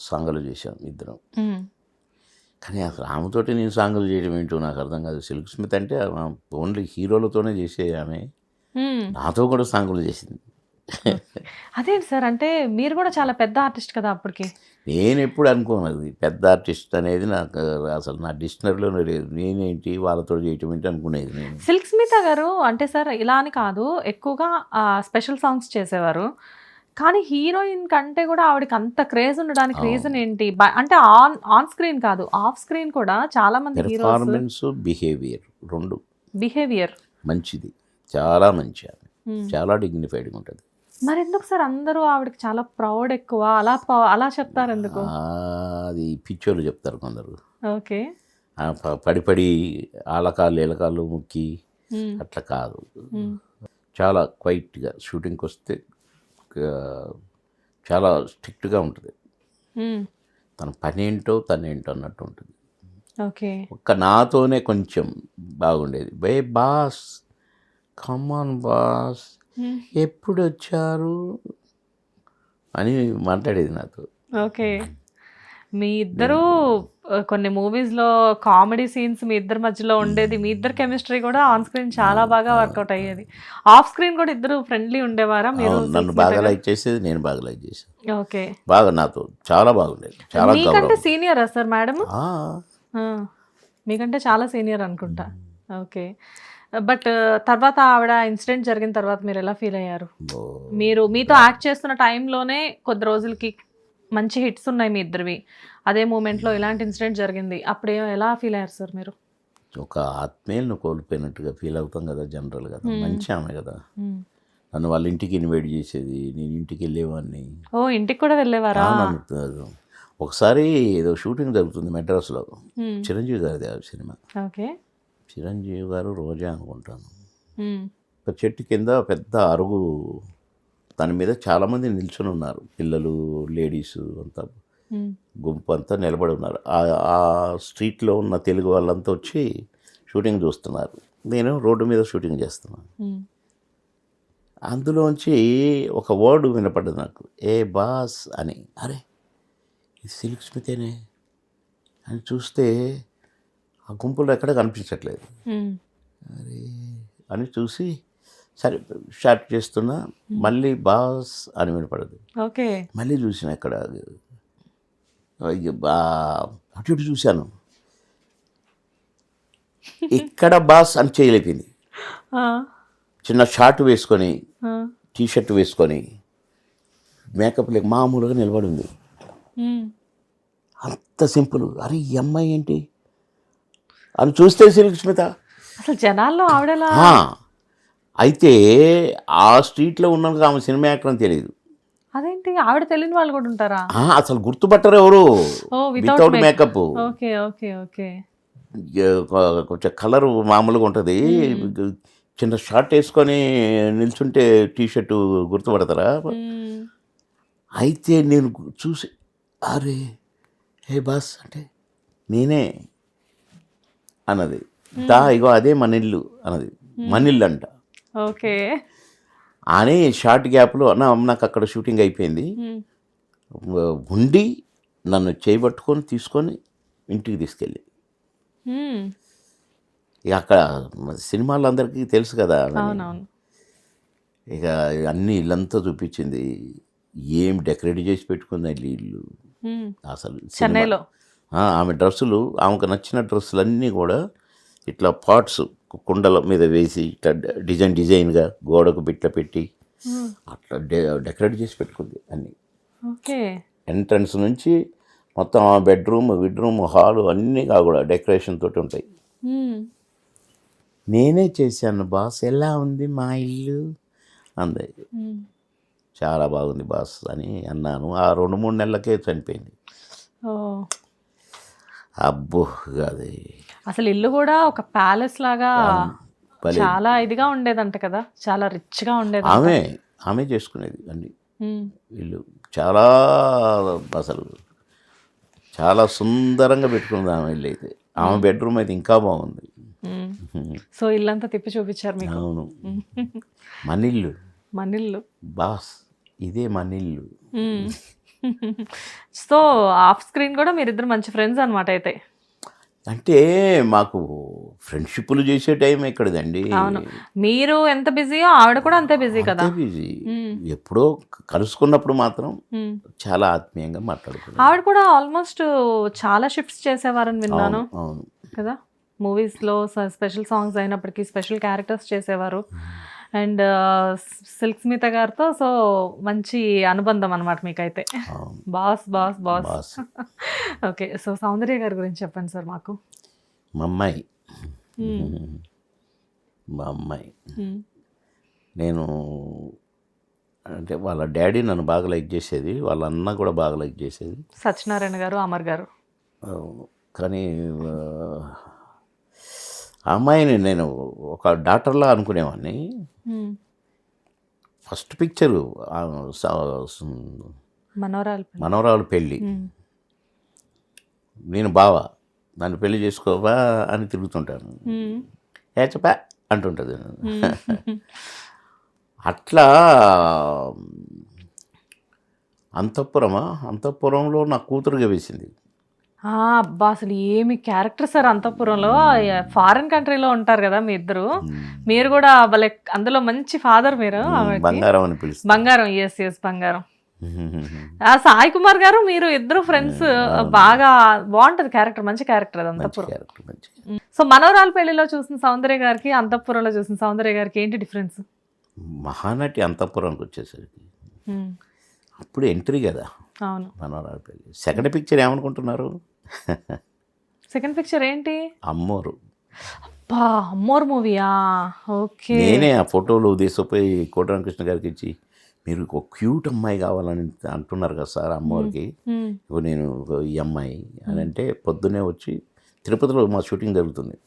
సాంగులు చేశాను ఇద్దరం. కానీ అసలు ఆమెతోటి నేను సాంగులు చేయడం ఏంటో నాకు అర్థం కాదు. సిల్క్ స్మిత్ అంటే ఓన్లీ హీరోలతోనే చేసే ఆమె, నాతో కూడా సాంగులు చేసింది. అదేంటి సార్, అంటే మీరు కూడా చాలా పెద్ద ఆర్టిస్ట్ కదా అప్పటికి. నేను ఎప్పుడు అనుకోను అది పెద్ద ఆర్టిస్ట్ అనేది, నాకు అసలు నా డిక్షనరీలోనే లేదు. నేనేంటి వాళ్ళతో చేయటం ఏంటి అనుకునేది నేను. సిల్క్ స్మిత గారు అంటే సార్ ఇలా అని కాదు, ఎక్కువగా స్పెషల్ సాంగ్స్ చేసేవారు. కానీ హీరోయిన్ కంటే కూడా ఆవిడకి అంత క్రేజ్ ఉండడానికి రీజన్ ఏంటి? అంటే ఆన్ స్క్రీన్ కాదు, ఆఫ్ స్క్రీన్ కూడా చాలా మంది హీరోస్ పెర్ఫార్మెన్స్, బిహేవియర్ రెండు బిహేవియర్ మంచిది, చాలా మంచి ఆమె, చాలా డిగ్నిఫైడ్గా ఉంటుంది. మరి ఎందుకు సార్ అందరూ ఆవిడకి చాలా ప్రౌడ్ ఎక్కువ అలా చెప్తారు ఎందుకు? అది పిచ్చోళ్ళు చెప్తారు కొందరు. ఓకే. పడి ఆలకాళ్ళు ఏలకాళ్ళు ముక్కి అట్లా కాదు. చాలా క్వైట్గా షూటింగ్కి వస్తే చాలా స్ట్రిక్ట్గా ఉంటుంది. తన పని ఏంటో తనేంటో అన్నట్టు ఉంటుంది. ఓకే. ఒక్క నాతోనే కొంచెం బాగుండేది. బే బాస్, కమాన్ బాస్, ఎప్పుడు వచ్చారు అని మాట్లాడేది నాతో. ఓకే. మీ ఇద్దరు కొన్ని మూవీస్లో కామెడీ సీన్స్ మీ ఇద్దరి మధ్యలో ఉండేది. మీ ఇద్దరు కెమిస్ట్రీ కూడా ఆన్ స్క్రీన్ చాలా బాగా వర్కౌట్ అయ్యేది. ఆఫ్ స్క్రీన్ కూడా ఇద్దరు ఫ్రెండ్లీ ఉండేవారా? మీరు నన్ను బాగా లైక్ చేసేది, నేను బాగా లైక్ చేసేది. ఓకే. బాగా నాతో చాలా బాగుండేది. చాలా మీకంటే సీనియరా సార్ మేడం? మీకంటే చాలా సీనియర్ అనుకుంటా. ఓకే. బట్ తర్వాత ఆవిడ ఇన్సిడెంట్ జరిగిన తర్వాత మీరు ఎలా ఫీల్ అయ్యారు? మీతో యాక్ట్ చేస్తున్న టైంలోనే కొద్ది రోజులకి మంచి హిట్స్ ఉన్నాయి మీ ఇద్దరివి. అదే మూమెంట్లో ఇలాంటి ఇన్సిడెంట్ జరిగింది. అప్పుడు ఎలా ఫీల్ అయ్యారు సార్ మీరు? ఒక ఆత్మీయులను కోల్పోయినట్టుగా ఫీల్ అవుతాం కదా జనరల్ కదా. మంచి ఆమె కదా. నన్ను వాళ్ళ ఇంటికి ఇన్వైట్ చేసేది, నేను ఇంటికి వెళ్ళేవాడిని. ఓ, ఇంటికి కూడా వెళ్ళేవారా? ఒకసారి ఏదో షూటింగ్ జరుగుతుంది మెడ్రాస్లో, చిరంజీవి గారిది ఆ సినిమా. ఓకే. చిరంజీవి గారు, రోజా అనుకుంటాను. ఒక చెట్టు కింద పెద్ద అరుగు, దాని మీద చాలామంది నిల్చొని ఉన్నారు, పిల్లలు, లేడీస్ అంతా గుంపు అంతా నిలబడి ఉన్నారు. ఆ స్ట్రీట్లో ఉన్న తెలుగు వాళ్ళంతా వచ్చి షూటింగ్ చూస్తున్నారు. నేను రోడ్డు మీద షూటింగ్ చేస్తున్నాను. అందులోంచి ఒక వర్డ్ వినపడ్డది నాకు, ఏ బాస్ అని. అరే ఇది సిల్క్ స్మితేనే అని చూస్తే ఆ గుంపులో ఎక్కడ కనిపించట్లేదు. అరే అని చూసి సరే షాట్ చేస్తున్నా, మళ్ళీ బాస్ అని వినపడదు. ఓకే. మళ్ళీ చూసిన ఎక్కడ, అటు ఇటు చూశాను, ఇక్కడ బాస్ అని చేయలేపింది. చిన్న షార్ట్ వేసుకొని, టీషర్ట్ వేసుకొని, మేకప్ లేక మామూలుగా నిలబడి ఉంది. అంత సింపుల్. అరే ఈ అమ్మాయి ఏంటి అని చూస్తే సిల్క్ స్మిత. అసలు జనాల్లో ఆవిడలా. అయితే ఆ స్ట్రీట్లో ఉన్నందుకు ఆమె సినిమా యాక్టర్ అని తెలియదు. అదేంటి, ఆవిడ తెలియని వాళ్ళు కూడా ఉంటారా? అసలు గుర్తుపట్టరు ఎవరు without makeup. Okay okay okay. కొంచెం కలర్ మామూలుగా ఉంటుంది, చిన్న షార్ట్ వేసుకొని నిల్చుంటే టీషర్టు గుర్తుపడతారా? అయితే నేను చూసి అరే హే బాస్ అంటే నేనే అన్నది. ఇగో అదే మన ఇల్లు అన్నది. మన ఇల్లు అంట. ఓకే. అని షార్ట్ గ్యాప్లో నాకు అక్కడ షూటింగ్ అయిపోయింది. ఉండి నన్ను చేయబట్టుకొని తీసుకొని ఇంటికి తీసుకెళ్ళి, ఇక అక్కడ సినిమాలు అందరికీ తెలుసు కదా, ఇక అన్ని ఇల్లంతా చూపించింది. ఏం డెకరేట్ చేసి పెట్టుకుంది ఇల్లు అసలు. చెన్నైలో ఆమె డ్రెస్సులు, ఆమెకు నచ్చిన డ్రెస్సులు అన్నీ కూడా ఇట్లా పార్ట్స్ కుండల మీద వేసి ఇట్లా డిజైన్గా గోడకు బిట్ల పెట్టి అట్లా డెకరేట్ చేసి పెట్టుకుంది అన్నీ. ఓకే. ఎంట్రన్స్ నుంచి మొత్తం బెడ్రూమ్, హాలు అన్నీ కూడా డెకరేషన్ తోటి ఉంటాయి. నేనే చేశాను బాస్, ఎలా ఉంది మా ఇల్లు అంది. చాలా బాగుంది బాస్ అని అన్నాను. ఆ 2-3 నెలలకే చనిపోయింది. అబ్బో అది అసలు ఇల్లు కూడా ఒక ప్యాలెస్ లాగా చాలా ఇదిగా ఉండేదంట కదా, చాలా రిచ్గా ఉండేది. ఆమె చేసుకునేది అన్ని ఇల్లు. చాలా అసలు చాలా సుందరంగా పెట్టుకుంది ఆమె ఇల్లు. అయితే ఆమె బెడ్రూమ్ అయితే ఇంకా బాగుంది. సో ఇల్లంతా తిప్పి చూపించారు మీకు? అవును. మనిల్లు మనిల్లు బాస్, ఇదే మనిల్లు. సో ఆఫ్ స్క్రీన్ కూడా మీరిద్దరు మంచి ఫ్రెండ్స్ అనమాట అయితే. అంటే మాకు ఫ్రెండ్షిప్లు చేసే టైం ఎక్కడదండి. అవును, మీరు ఎంత బిజీయో ఆవిడ కూడా అంతే బిజీ కదా. బిజీ. ఎప్పుడో కలుసుకున్నప్పుడు మాత్రం చాలా ఆత్మీయంగా మాట్లాడుకున్నాం. ఆవిడ కూడా ఆల్మోస్ట్ చాలా షిఫ్ట్స్ చేసేవారని విన్నాను. అవును కదా, మూవీస్లో స్పెషల్ సాంగ్స్ అయినప్పటికీ స్పెషల్ క్యారెక్టర్స్ చేసేవారు. అండ్ సిల్క్ స్మిత గారితో సో మంచి అనుబంధం అనమాట మీకైతే. Boss boss boss. Boss. Okay, so Soundarya garu గురించి చెప్పండి సార్ మాకు. మా అమ్మాయి మా అమ్మాయి నేను అంటే వాళ్ళ డాడీ నన్ను బాగా లైక్ చేసేది, వాళ్ళ అన్న కూడా బాగా లైక్ చేసేది. సత్యనారాయణ గారు, అమర్ గారు. కానీ ఆ అమ్మాయిని నేను ఒక డాక్టర్లా అనుకునేవాడిని. ఫస్ట్ పిక్చరు మనవరాలు పెళ్ళి, నేను బావా నన్ను పెళ్లి చేసుకోవా అని తిరుగుతుంటాను, ఏచపా అంటుంటుంది. అట్లా అంతఃపురంలో నా కూతురుగా వేసింది. అబ్బా అసలు ఏమి క్యారెక్టర్ సార్ అంతఃపురంలో. ఫారిన్ కంట్రీలో ఉంటారు కదా మీ ఇద్దరు, మీరు కూడా భలే అందులో మంచి ఫాదర్ మీరు. బంగారం అని పిలుస్తారు. బంగారం, ఎస్ బంగారం. సాయి కుమార్ గారు మీరు ఇద్దరు ఫ్రెండ్స్, బాగా బాగుంటది క్యారెక్టర్, మంచి క్యారెక్టర్ అది అంతఃపురం. సో మనవరాలు పెళ్లిలో చూసిన సౌందర్య గారికి అంతఃపురంలో చూసిన సౌందర్య గారికి ఏంటి డిఫరెన్స్? మహానటి అంతఃపురానికి వచ్చేసరికి అప్పుడు ఎంట్రీ కదా. అవును, మనవరాలు పెళ్లి. సెకండ్ పిక్చర్ ఏమనుకుంటున్నారు? సెకండ్ పిక్చర్ ఏంటి? అమ్మోరు. అబ్బా అమ్మోరు మూవీయా? ఓకే. నేనే ఆ ఫోటోలు తీసుకుపోయి కోటరామకృష్ణ గారికి ఇచ్చి, మీరు ఒక క్యూట్ అమ్మాయి కావాలని అంటున్నారు కదా సార్ అమ్మోరికి, ఇప్పుడు నేను ఈ అమ్మాయి అని అంటే పొద్దునే వచ్చి తిరుపతిలో మా షూటింగ్ జరుగుతుంది,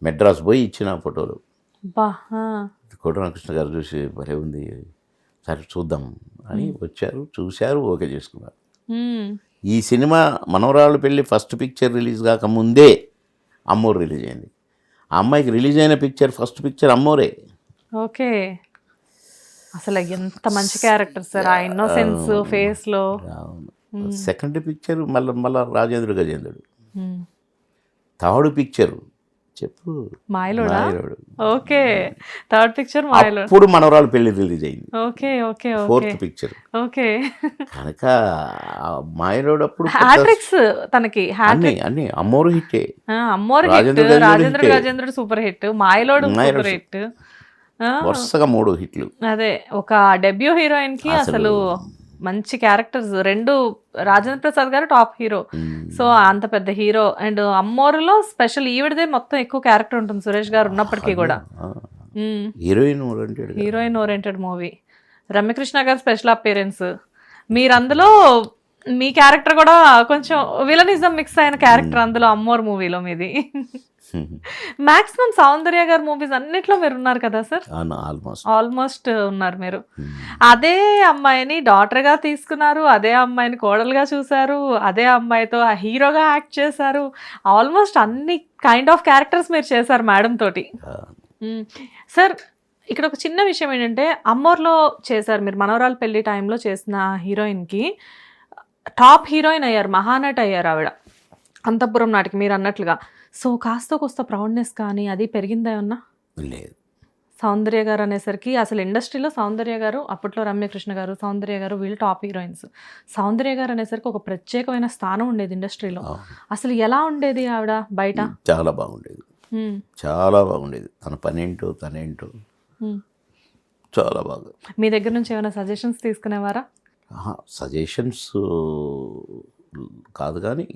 మెడ్రాస్ పోయి ఇచ్చిన ఫోటోలు. కోటరామకృష్ణ గారు చూసి భలే ఉంది, సరే చూద్దాం అని వచ్చారు, చూశారు, ఓకే చేసుకున్నారు. ఈ సినిమా మనవరాలు పెళ్ళి ఫస్ట్ పిక్చర్ రిలీజ్ కాక ముందే అమ్మోరు రిలీజ్ అయింది. ఆ అమ్మాయికి రిలీజ్ అయిన పిక్చర్ ఫస్ట్ పిక్చర్ అమ్మోరే. ఓకే, అసలు ఎంత మంచి క్యారెక్టర్ సార్, ఆ ఇన్నోసెన్స్ ఫేస్ లో. సెకండ్ పిక్చర్ మళ్ళా రాజేంద్ర గజేంద్రుడు. థర్డ్ పిక్చర్ చెప్పు Mayalodu. Okay, third picture Mayalodu. ఇప్పుడు మనవరాలు పెళ్లి రిలీజ్ అయింది. Okay okay. Fourth picture. Okay, కనుక మాయలోడు అప్పుడు హ్యాట్రిక్స్ తనకి. అన్ని అమ్మోరు హిట్టే. అమ్మోరు హిట్, రాజేంద్ర గజేంద్రుడు సూపర్ హిట్, మాయలోడు సూపర్ హిట్, వరుసగా 3 హిట్లు. అదే ఒక డెబ్యూ హీరోయిన్ కి అసలు మంచి క్యారెక్టర్స్ రెండు. రాజేంద్ర ప్రసాద్ గారు టాప్ హీరో, సో అంత పెద్ద హీరో. అండ్ అమ్మోరులో స్పెషల్ ఈవిడదే మొత్తం ఎక్కువ క్యారెక్టర్ ఉంటుంది సురేష్ గారు ఉన్నప్పటికీ కూడా. Heroine oriented movie. రమ్యకృష్ణ గారు స్పెషల్ అపియరెన్స్. మీరు అందులో మీ క్యారెక్టర్ కూడా కొంచెం విలనిజం మిక్స్ అయిన క్యారెక్టర్ అందులో అమ్మోరు మూవీలో మీది. మాక్సిమం సౌందర్య గారు మూవీస్ అన్నిట్లో మీరు ఉన్నారు కదా సార్? ఆల్మోస్ట్ ఉన్నారు మీరు. అదే అమ్మాయిని డాటర్ గా తీసుకున్నారు, అదే అమ్మాయిని కోడలుగా చూసారు, అదే అమ్మాయితో హీరోగా యాక్ట్ చేశారు. ఆల్మోస్ట్ అన్ని కైండ్ ఆఫ్ క్యారెక్టర్స్ మీరు చేశారు మేడం తోటి. సార్ ఇక్కడ ఒక చిన్న విషయం ఏంటంటే, అమ్మోర్లో చేశారు మీరు, మనవరాలు పెళ్లి టైంలో చేసిన హీరోయిన్కి టాప్ హీరోయిన్ అయ్యారు, మహానటి అయ్యారు ఆవిడ అంతఃపురం నాటికి మీరు అన్నట్లుగా. సో కాస్త కొస్త ప్రౌడ్నెస్ కానీ అది పెరిగిందా ఏమన్నా? లేదు. సౌందర్య గారు అనేసరికి అసలు ఇండస్ట్రీలో సౌందర్య గారు, అప్పట్లో రమ్యకృష్ణ గారు, సౌందర్య గారు వీళ్ళు టాప్ హీరోయిన్స్. సౌందర్య గారు అనేసరికి ఒక ప్రత్యేకమైన స్థానం ఉండేది ఇండస్ట్రీలో. అసలు ఎలా ఉండేది ఆవిడ బయట? చాలా బాగుండేది, చాలా బాగుండేది. తన పనేంటో తనేంటో చాలా బాగా. మీ దగ్గర నుంచి ఏమైనా సజెషన్స్ తీసుకునేవారా? సజెషన్స్ కాదు కానీ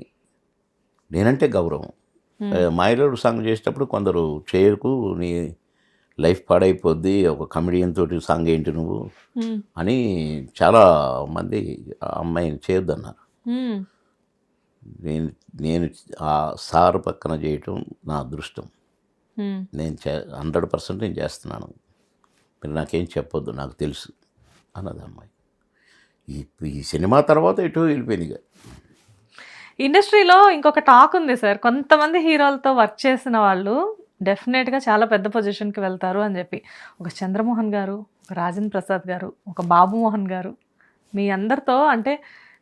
నేనంటే గౌరవం. మాయలోడు సాంగ్ చేసేటప్పుడు కొందరు చేయకు, నీ లైఫ్ పాడైపోద్ది, ఒక కమెడియన్ తోటి సాంగ్ ఏంటి నువ్వు అని చాలా మంది ఆ అమ్మాయిని చేయొద్దన్నారు. నేను ఆ సార్ పక్కన చేయటం నా అదృష్టం. నేను 100% నేను చేస్తున్నాను, మీరు నాకేం చెప్పొద్దు, నాకు తెలుసు అన్నది అమ్మాయి. ఈ సినిమా తర్వాత ఎటో వెళ్ళిపోయింది. ఇక ఇండస్ట్రీలో ఇంకొక టాక్ ఉంది సార్, కొంతమంది హీరోలతో వర్క్ చేసిన వాళ్ళు డెఫినెట్గా చాలా పెద్ద పొజిషన్కి వెళ్తారు అని చెప్పి. ఒక చంద్రమోహన్ గారు, ఒక రాజేంద్ర ప్రసాద్ గారు, ఒక బాబు మోహన్ గారు, మీ అందరితో అంటే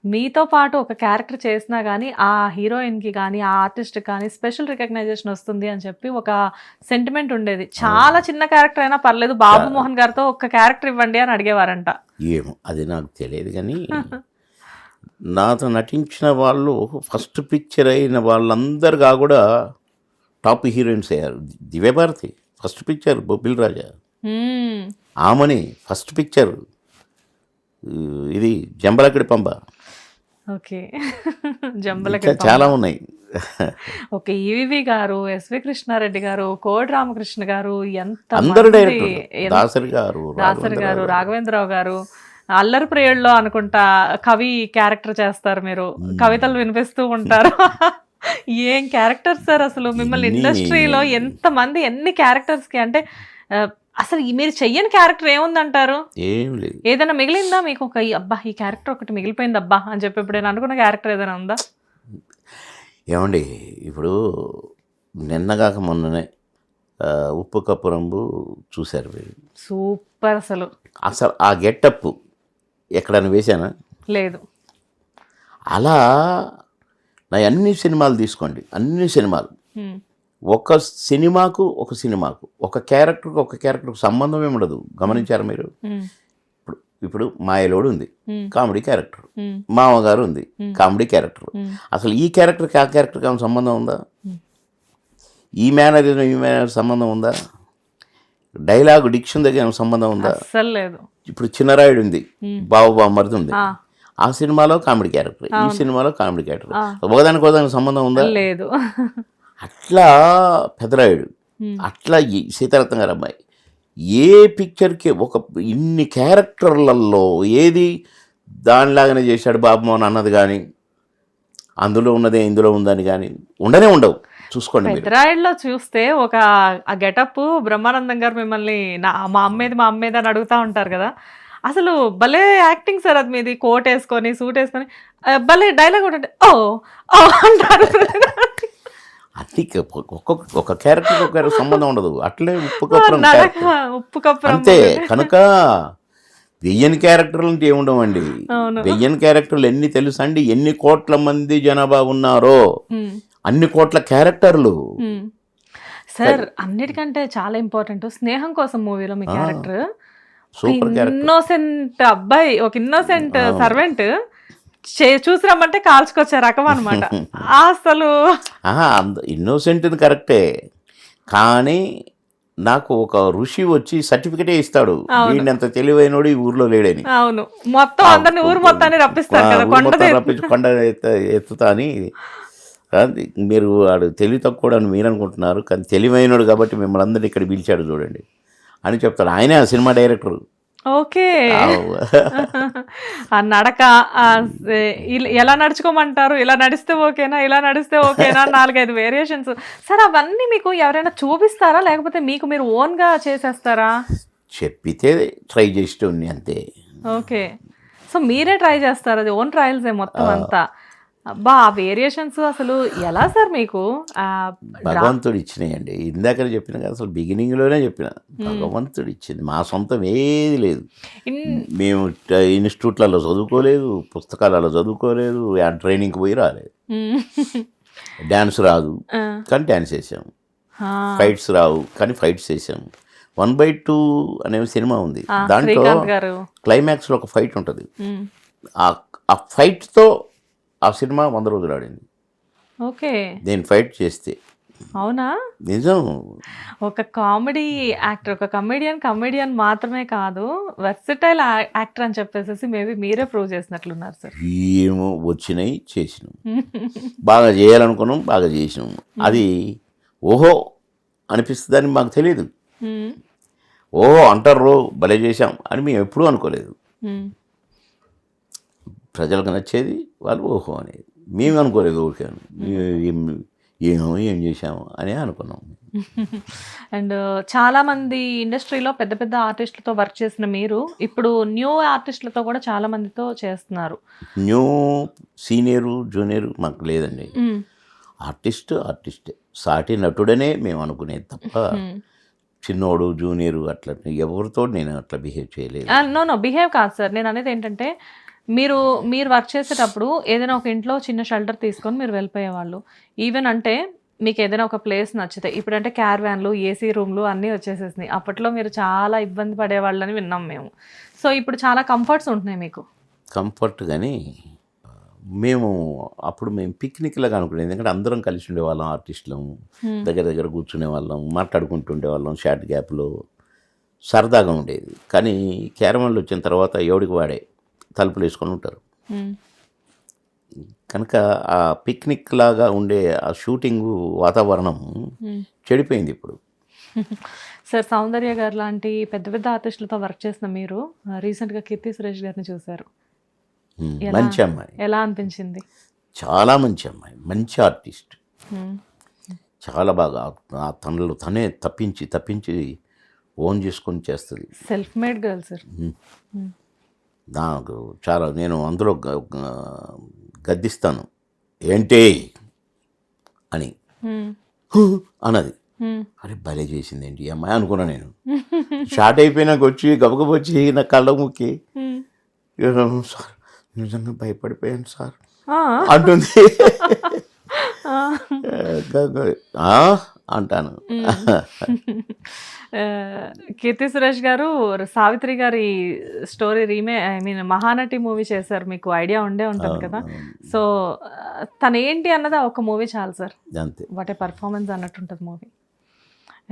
మీతో పాటు ఒక క్యారెక్టర్ చేసినా కానీ ఆ హీరోయిన్కి కానీ ఆ ఆర్టిస్ట్కి కానీ స్పెషల్ రికగ్నైజేషన్ వస్తుంది అని చెప్పి ఒక సెంటిమెంట్ ఉండేది. చాలా చిన్న క్యారెక్టర్ అయినా పర్లేదు, బాబు మోహన్ గారితో ఒక క్యారెక్టర్ ఇవ్వండి అని అడిగేవారంట. ఏమో అది నాకు తెలియదు కానీ నాతో నటించిన వాళ్ళు ఫస్ట్ పిక్చర్ అయిన వాళ్ళందరిగా కూడా టాప్ హీరోయిన్స్ అయ్యారు. దివ్యభారతి ఫస్ట్ పిక్చర్ బొబ్బిల్ రాజా, ఆమని ఫస్ట్ పిక్చర్ ఇది జంబలకడి పంబ. ఓకే. జంబలకి ఇంకా చాలా ఉన్నాయి. ఓకే. ఈవీవి గారు, ఎస్వి కృష్ణారెడ్డి గారు, కోడి రామకృష్ణ గారు, ఎంత అందరు మంది, డైరెక్టర్ దాసరి గారు, దాసరి గారు, రాఘవేంద్రరావు గారు, అల్లరి ప్రియుల్లో అనుకుంటా కవి క్యారెక్టర్ చేస్తారు మీరు, కవితలు వినిపిస్తూ ఉంటారు. ఏం క్యారెక్టర్ సార్ అసలు, మిమ్మల్ని ఇండస్ట్రీలో ఎంత మంది ఎన్ని క్యారెక్టర్స్ కి అంటే అసలు మీరు చెయ్యని క్యారెక్టర్ ఏముందంటారు? ఏం లేదు. ఏదైనా మిగిలిందా మీకు? ఒక అబ్బా ఈ క్యారెక్టర్ ఒకటి మిగిలిపోయింది అబ్బా అని చెప్పి ఎప్పుడైనా అనుకున్న క్యారెక్టర్ ఏదైనా ఉందా? ఏమండి ఇప్పుడు నిన్నగాక మొన్ననే ఉప్పు కప్పు రంబు చూశారు మీరు. సూపర్ అసలు. అసలు ఆ గెటప్ ఎక్కడైనా వేశానా? లేదు. అలా నా అన్ని సినిమాలు తీసుకోండి, అన్ని సినిమాలు ఒక సినిమాకు ఒక క్యారెక్టర్కు సంబంధం ఏమి ఉండదు. గమనించారా మీరు? ఇప్పుడు మాయలోడు ఉంది, కామెడీ క్యారెక్టర్. మామగారు ఉంది, కామెడీ క్యారెక్టర్. అసలు ఈ క్యారెక్టర్కి ఆ క్యారెక్టర్కి ఏమైనా సంబంధం ఉందా? ఈ మేనర్ సంబంధం ఉందా? డైలాగ్ డిక్షన్ దగ్గర ఏమైనా సంబంధం ఉందా? అసలు లేదు. ఇప్పుడు చిన్నరాయుడు ఉంది, బావమరిది ఉంది. ఆ సినిమాలో కామెడీ క్యారెక్టర్, ఈ సినిమాలో కామెడీ క్యారెక్టర్. ఒకదానికి సంబంధం ఉందా? లేదు. అట్లా పెదరాయుడు, అట్లా సీతారత్న గారు అమ్మాయి, ఏ పిక్చర్కి ఒక ఇన్ని క్యారెక్టర్లలో ఏది దానిలాగానే చేశాడు బాబుమోహన్ అన్నది కానీ, అందులో ఉన్నదే ఇందులో ఉందని కానీ ఉండనే ఉండవు. చూసుకోండి. పెద్దరాయుడులో చూస్తే ఒక ఆ గెటప్ బ్రహ్మానందం గారు మిమ్మల్ని మా అమ్మేది అని అడుగుతూ ఉంటారు కదా, అసలు భలే యాక్టింగ్ సార్ అది మీది. కోట్ వేసుకొని సూట్ వేసుకొని భలే డైలాగ్ ఉంటుంది, ఓ ఓ అంటారు. అది ఒక క్యారెక్టర్ ఒక సంబంధం ఉండదు. అట్లే ఉప్పు కప్పురం అంతే. కనుక వెయ్యని క్యారెక్టర్లు అంటే ఏముండవండి. వెయ్యని క్యారెక్టర్లు ఎన్ని తెలుసా అండి? ఎన్ని కోట్ల మంది జనాభా ఉన్నారో అన్ని కోట్ల క్యారెక్టర్లు. సార్ అన్నిటికంటే చాలా ఇంపార్టెంట్ స్నేహం కోసం మూవీలో మీ క్యారెక్టర్ సూపర్ క్యారెక్టర్. ఇన్నోసెంట్ అబ్బాయి, ఒక ఇన్నోసెంట్ సర్వెంట్ చూసి రమ్మంటే కాల్చుకొచ్చే రకం అనమాట. అసలు ఇన్నోసెంట్ కరెక్టే, కానీ నాకు ఒక ఋషి వచ్చి సర్టిఫికెటే ఇస్తాడు, వీడినంత తెలివైనోడు ఈ ఊర్లో లేడని. అవును, మొత్తం అందరిని ఊరు మొత్తాన్ని రప్పిస్తాడు కదా, రప్పించి కొండ ఎత్తుతా అని. మీరు వాడు తెలివి తక్కువ అని మీరు అనుకుంటున్నారు, కానీ తెలివైనడు కాబట్టి మిమ్మల్ని అందరినీ ఇక్కడ పిలిచాడు చూడండి అని చెప్తాడు. ఆయనే ఆ సినిమా డైరెక్టర్. ఓకే. ఆ నడక ఎలా నడుచుకోమంటారు, ఇలా నడిస్తే ఓకేనా, ఇలా నడిస్తే ఓకేనా, 4-5 వేరియేషన్స్. సార్ అవన్నీ మీకు ఎవరైనా చూపిస్తారా, లేకపోతే మీకు మీరు ఓన్గా చేసేస్తారా? చెప్పితే ట్రై చేసేటోని అంతే. ఓకే. సో మీరే ట్రై చేస్తారు, అది ఓన్ ట్రయల్సే మొత్తం అంతా. అబ్బా ఆ వేరియేషన్స్ అసలు ఎలా సార్ మీకు? భగవంతుడు ఇచ్చినాయండి. ఇందాక చెప్పిన కదా, అసలు బిగినింగ్లోనే చెప్పిన, భగవంతుడు ఇచ్చింది. మా సొంతం ఏది లేదు. మేము ఇన్స్టిట్యూట్లలో చదువుకోలేదు, పుస్తకాలలో చదువుకోలేదు, ట్రైనింగ్కి పోయి రాలేదు. డ్యాన్స్ రాదు కానీ డ్యాన్స్ వేసాము, ఫైట్స్ రావు కానీ ఫైట్స్ వేసాము. 1/2 అనే సినిమా ఉంది, దాంట్లో క్లైమాక్స్లో ఒక ఫైట్ ఉంటుంది. ఆ ఫైట్తో ఆ సినిమా 100 రోజులు ఆడింది. ఓకే. నేను ఫైట్ చేస్తే. అవునా? నిజం. ఒక కామెడీ యాక్టర్, ఒక కమెడియన్ మాత్రమే కాదు, వర్సిటైల్ యాక్టర్ అని చెప్పేసి మేబీ మీరే ప్రూవ్ చేసినట్లున్నారు సార్. ఏమో వచ్చినాయి చేసినాం, బాగా చేయాలనుకున్నాం, బాగా చేసినాం. అది ఓహో అనిపిస్తుందని మాకు తెలియదు. ఓహో అంటారు భలే చేశాం అని మేము ఎప్పుడూ అనుకోలేదు. ప్రజలకు నచ్చేది వాళ్ళు ఓహో అనేది, మేము అనుకోలేదు. ఓకే ఏం చేసాము అని అనుకున్నాం. అండ్ చాలామంది ఇండస్ట్రీలో పెద్ద పెద్ద ఆర్టిస్టులతో వర్క్ చేసిన మీరు ఇప్పుడు న్యూ ఆర్టిస్టులతో కూడా చాలా మందితో చేస్తున్నారు. న్యూ సీనియరు జూనియరు మాకు లేదండి. ఆర్టిస్టే సాటి నటుడనే మేము అనుకునేది తప్ప చిన్నోడు జూనియరు అట్లా ఎవరితో నేను అట్లా బిహేవ్ చేయలేదు. నో బిహేవ్ కాదు సార్, నేను అనేది ఏంటంటే మీరు వర్క్ చేసేటప్పుడు ఏదైనా ఒక ఇంట్లో చిన్న షెల్టర్ తీసుకొని మీరు వెళ్ళిపోయేవాళ్ళు. ఈవెన్ అంటే మీకు ఏదైనా ఒక ప్లేస్ నచ్చితే, ఇప్పుడంటే క్యార్వాన్లు, ఏసీ రూమ్లు అన్నీ వచ్చేసేసినాయి. అప్పట్లో మీరు చాలా ఇబ్బంది పడేవాళ్ళని విన్నాం మేము. సో ఇప్పుడు చాలా కంఫర్ట్స్ ఉంటున్నాయి మీకు. కంఫర్ట్ కానీ మేము పిక్నిక్ లాగా అనుకునేది, ఎందుకంటే అందరం కలిసి ఉండేవాళ్ళం, ఆర్టిస్టులం దగ్గర కూర్చునే వాళ్ళం, మాట్లాడుకుంటూ ఉండేవాళ్ళం షార్ట్ గ్యాప్లో. సరదాగా ఉండేది. కానీ క్యారవాన్లు వచ్చిన తర్వాత ఎవడికి వాడే తలుపులు వేసుకొని ఉంటారు. కనుక ఆ పిక్నిక్ లాగా ఉండే ఆ షూటింగ్ వాతావరణం చెడిపోయింది ఇప్పుడు. సార్ సౌందర్య గారు లాంటి పెద్ద పెద్ద ఆర్టిస్టులతో వర్క్ చేసిన మీరు రీసెంట్గా కీర్తి సురేష్ గారిని చూశారు. మంచి అమ్మాయి, ఎలా అనిపించింది? చాలా మంచి అమ్మాయి, మంచి ఆర్టిస్ట్, చాలా బాగా తనలో తనే తప్పించి ఓన్ చేసుకొని చేస్తుంది. Self made girl sir. నాకు చాలా, నేను అందులో గద్దిస్తాను, ఏంటి అని అన్నది. అరే భలే చేసింది ఏంటి ఈ అమ్మాయి అనుకున్నా నేను. షార్ట్ అయిపోయినాక వచ్చి గబగబ వచ్చి నా కళ్ళ ముక్కి, సార్ నిజంగా భయపడిపోయాను సార్ అంటుంది. అంటాను. కీర్తి సురేష్ గారు సావిత్రి గారి స్టోరీ మహానటి మూవీ చేశారు, మీకు ఐడియా ఉండే ఉంటుంది కదా. సో తను ఏంటి అన్నది ఒక మూవీ చాలు సార్, అంతే. వాట్ ఏ పర్ఫార్మెన్స్ అన్నట్టు ఉంటుంది మూవీ.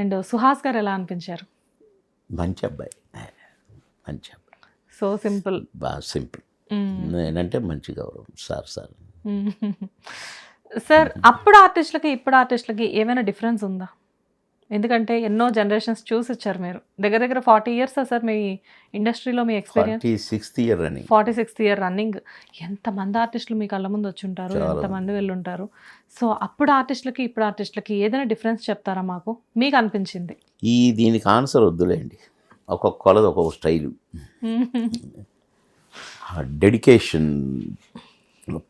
అండ్ సుహాస్ గారు ఎలా అనిపించారు? మంచి అబ్బాయి, మంచి అబ్బాయి, సో సింపుల్, బాగా సింపుల్. నేనంటే మంచి గౌరవం సార్. సార్ అప్పుడు ఆర్టిస్టులకి ఇప్పుడు ఆర్టిస్టులకి ఏమైనా డిఫరెన్స్ ఉందా? ఎందుకంటే ఎన్నో జనరేషన్స్ చూసి వచ్చారు మీరు, దగ్గర 40 years సార్ మీ ఇండస్ట్రీలో మీ ఎక్స్పీరియన్స్. 46th year running. ఎంతమంది ఆర్టిస్టులు మీ కళ్ళ ముందు వచ్చి ఉంటారు, ఎంతమంది వెళ్ళుంటారు. సో అప్పుడు ఆర్టిస్టులకి ఇప్పుడు ఆర్టిస్టులకి ఏదైనా డిఫరెన్స్ చెప్తారా మాకు, మీకు అనిపించింది? దీనికి ఆన్సర్ వద్దులేండి, ఒక్కొక్కళ్ళది ఒక్కొక్క స్టైలు. డెడికేషన్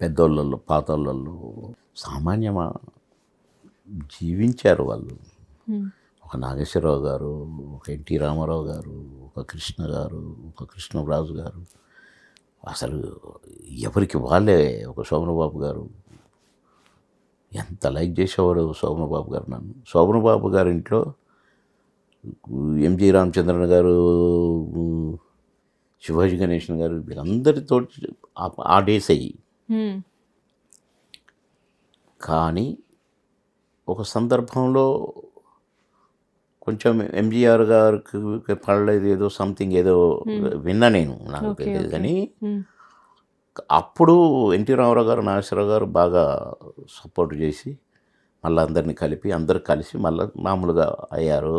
పెద్దోళ్ళల్లో పాతోళ్ళల్లో సామాన్యమా జీవించారు వాళ్ళు. ఒక నాగేశ్వరరావు గారు, ఒక ఎన్టీ రామారావు గారు, ఒక కృష్ణ గారు, ఒక కృష్ణరాజు గారు, అసలు ఎవరికి వాళ్ళే. ఒక శోభనబాబు గారు, ఎంత లైక్ చేసేవారు శోభనబాబు గారు నన్ను. శోభనబాబు గారి ఇంట్లో ఎంజి రామచంద్రన్ గారు, శివాజీ గణేషన్ గారు, వీళ్ళందరితో ఆ డేస్ అయ్యి. కానీ ఒక సందర్భంలో కొంచెం ఎంజీఆర్ గారికి పడలేదు, ఏదో సంథింగ్ ఏదో విన్నా నేను, నాకు తెలియదు. కానీ అప్పుడు ఎన్టీ రామారావు గారు, నాగేశ్వరరావు గారు బాగా సపోర్ట్ చేసి మళ్ళీ అందరినీ కలిపి అందరు కలిసి మళ్ళీ మామూలుగా అయ్యారు.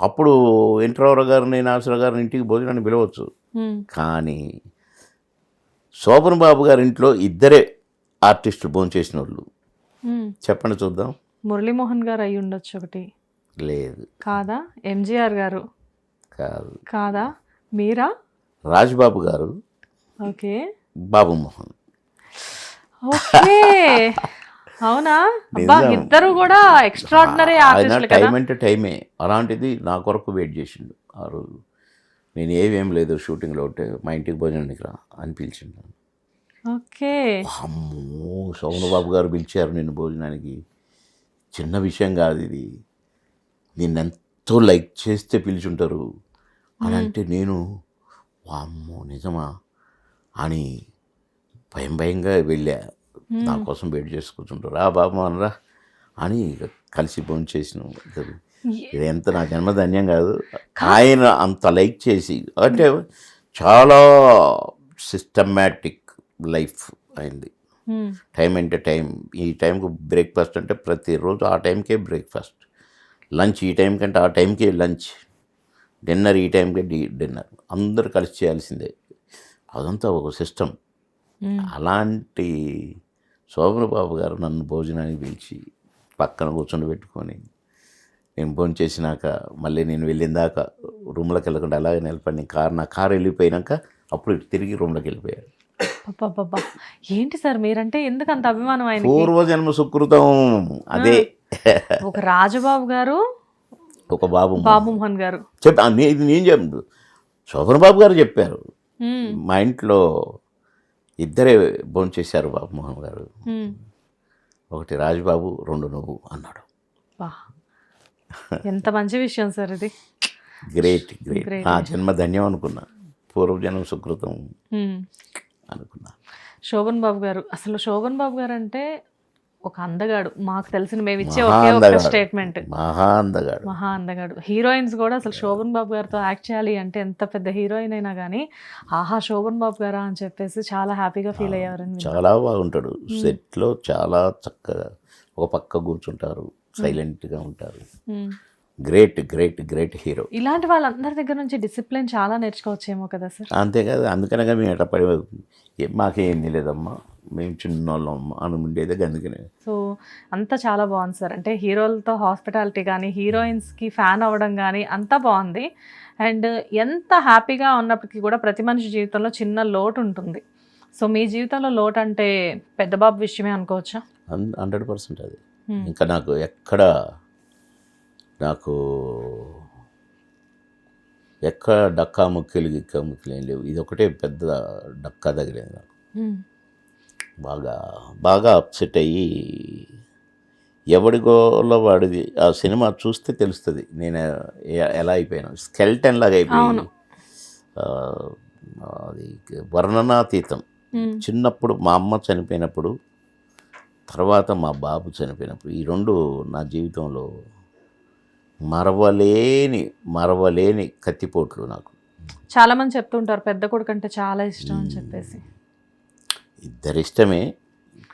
అప్పుడు ఎన్టీ రామారావు గారిని, నాగేశ్వరరావు గారిని ఇంటికి భోజనాన్ని పిలవచ్చు. కానీ శోభన్ బాబు గారి ఇంట్లో ఇద్దరే ఆర్టిస్టులు భోజనం చేసిన వాళ్ళు. చెప్పండి చూద్దాం. మురళీమోహన్ గారు అయి ఉండొచ్చు ఒకటి. లేదు. కాదా? ఎంజీఆర్ గారు కాదు. కాదా? మీరా? రాజ్బాబు గారు. ఓకే. బాబు మోహన్. ఓకే, అవునా? అబ్బా, ఇద్దరు కూడా ఎక్స్ట్రాడినరీ ఆర్టిస్టులు కదా. టైం అంటే టైమే. అలాంటిది నా కొరకు వెయిట్ చేసిండు ఆ రోజు. నేను ఏం లేదు షూటింగ్లో ఉంటే మా ఇంటికి భోజనానికి రా అని పిలిచిండు. ఓకే. అమ్మో, శోభనబాబు గారు పిలిచారు నిన్ను భోజనానికి. చిన్న విషయం కాదు ఇది. నిన్నెంతో లైక్ చేస్తే పిలిచుంటారు అని అంటే నేను వామ్మో నిజమా అని భయంగా వెళ్ళా. నా కోసం వెయిట్ చేసి కూర్చుంటారు. రా బాబు అనరా అని కలిసి భోజనం చేసినాం. ఇది ఎంత నా జన్మధన్యం కాదు. ఆయన అంత లైక్ చేసి, అంటే చాలా సిస్టమాటిక్ లైఫ్ అయింది. టైం అంటే టైం. ఈ టైంకు బ్రేక్ఫాస్ట్ అంటే ప్రతిరోజు ఆ టైంకే బ్రేక్ఫాస్ట్, లంచ్ ఈ టైం కంటే ఆ టైంకే లంచ్, డిన్నర్ ఈ టైంకే డిన్నర్, అందరు కలిసి చేయాల్సిందే. అదంతా ఒక సిస్టమ్. అలాంటి శోభనబాబు గారు నన్ను భోజనానికి పిలిచి పక్కన కూర్చొని పెట్టుకొని, నేను భోజనం చేసినాక మళ్ళీ నేను వెళ్ళిన దాకా రూమ్లోకి వెళ్ళకుండా అలాగే నిలబడి నా కారు వెళ్ళిపోయినాక అప్పుడు తిరిగి రూమ్లోకి వెళ్ళిపోయాడు. ఏంటి సార్ మీరంటే ఎందుకు అంత అభిమానం? ఆయన పూర్వజన్మ సుకృతం అదే. ఒక రాజబాబు గారు, ఒక బాబు మోహన్ గారు ఇది నేను చెప్పు, శోభనబాబు గారు చెప్పారు. మా ఇంట్లో ఇద్దరే భోజనం చేశారు బాబు మోహన్ గారు. ఒకటి రాజబాబు, రెండు నువ్వు అన్నాడు. ఎంత మంచి విషయం సార్ ఇది. గ్రేట్. నా జన్మ ధన్యం అనుకున్నా, పూర్వజన్మ సుకృతం అనుకున్నా. శోభన్ బాబు గారు, అసలు శోభన్ బాబు గారు అంటే ఒక అందగాడు, మాకు తెలిసిన మేము ఇచ్చే మహా ఒకే ఒక అందగాడు. స్టేట్మెంట్, మహా అందగాడు. మహా అందగాడు. హీరోయిన్స్ కూడా అసలు శోభన్ బాబు గారితో యాక్ట్ చేయాలి అంటే ఎంత పెద్ద హీరోయిన్ అయినా కానీ ఆహా శోభన్ బాబు గారా అని చెప్పేసి చాలా హ్యాపీగా ఫీల్ అయ్యారని విన్నాను. చాలా బాగుంటాడు సెట్లో, చాలా చక్కగా ఒక పక్క కూర్చుంటారు, సైలెంట్గా ఉంటారు. మ్మ్. Great great great hero. ఇలాంటి వాళ్ళందరి దగ్గర నుంచి డిసిప్లిన్ చాలా నేర్చుకోవచ్చేమో కదా సార్. అంతేకాదు, అందుకనగా మేము ఎట్లా పడి మాకేం లేదమ్మా, మేము చిన్నోళ్ళమ్మా అని ఉండేది అందుకనే. సో అంతా చాలా బాగుంది సార్. అంటే హీరోలతో హాస్పిటాలిటీ కానీ హీరోయిన్స్కి ఫ్యాన్ అవ్వడం కానీ అంతా బాగుంది. అండ్ ఎంత హ్యాపీగా ఉన్నప్పటికీ కూడా ప్రతి మనిషి జీవితంలో చిన్న లోటు ఉంటుంది. సో మీ జీవితంలో లోటు అంటే పెద్ద బాబు విషయమే అనుకోవచ్చా? 100% అది. ఇంకా నాకు ఎక్కడ డక్కా ముక్కలు గిక్కా ముక్కలు ఏం లేవు. ఇది ఒకటే పెద్ద డక్కా తగిలేదు నాకు. బాగా బాగా అప్సెట్ అయ్యి ఎవడిగోలో వాడిది. ఆ సినిమా చూస్తే తెలుస్తుంది నేను ఎలా అయిపోయాను. స్కెల్టన్ లాగా అయిపోయాను. అది వర్ణనాతీతం. చిన్నప్పుడు మా అమ్మ చనిపోయినప్పుడు, తర్వాత మా బాబు చనిపోయినప్పుడు, ఈ రెండు నా జీవితంలో మరవలేని కత్తిపోట్లు నాకు. చాలా మంది చెప్తుంటారు పెద్ద కొడుకు అంటే చాలా ఇష్టం అని చెప్పేసి. ఇద్దరిష్టమే,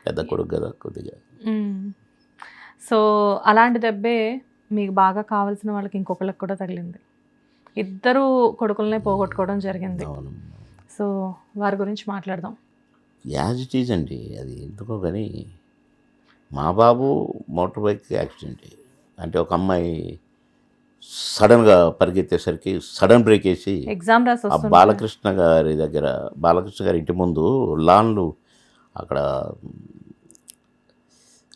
పెద్ద కొడుకు కదా కొద్దిగా. సో అలాంటి దెబ్బే మీకు బాగా కావాల్సిన వాళ్ళకి ఇంకొకళ్ళకి కూడా తగిలింది. ఇద్దరు కొడుకులనే పోగొట్టుకోవడం జరిగింది. అవును. సో వారి గురించి మాట్లాడదాం. యాజ్ ఇట్ ఈజ్ అండి. అది ఎందుకో కానీ మా బాబు మోటార్ బైక్ యాక్సిడెంట్. అంటే ఒక అమ్మాయి సడన్గా పరిగెత్తేసరికి సడన్ బ్రేక్ వేసి ఎగ్జామ్ రాసి ఆ బాలకృష్ణ గారి దగ్గర, బాలకృష్ణ గారి ఇంటి ముందు లాన్లు, అక్కడ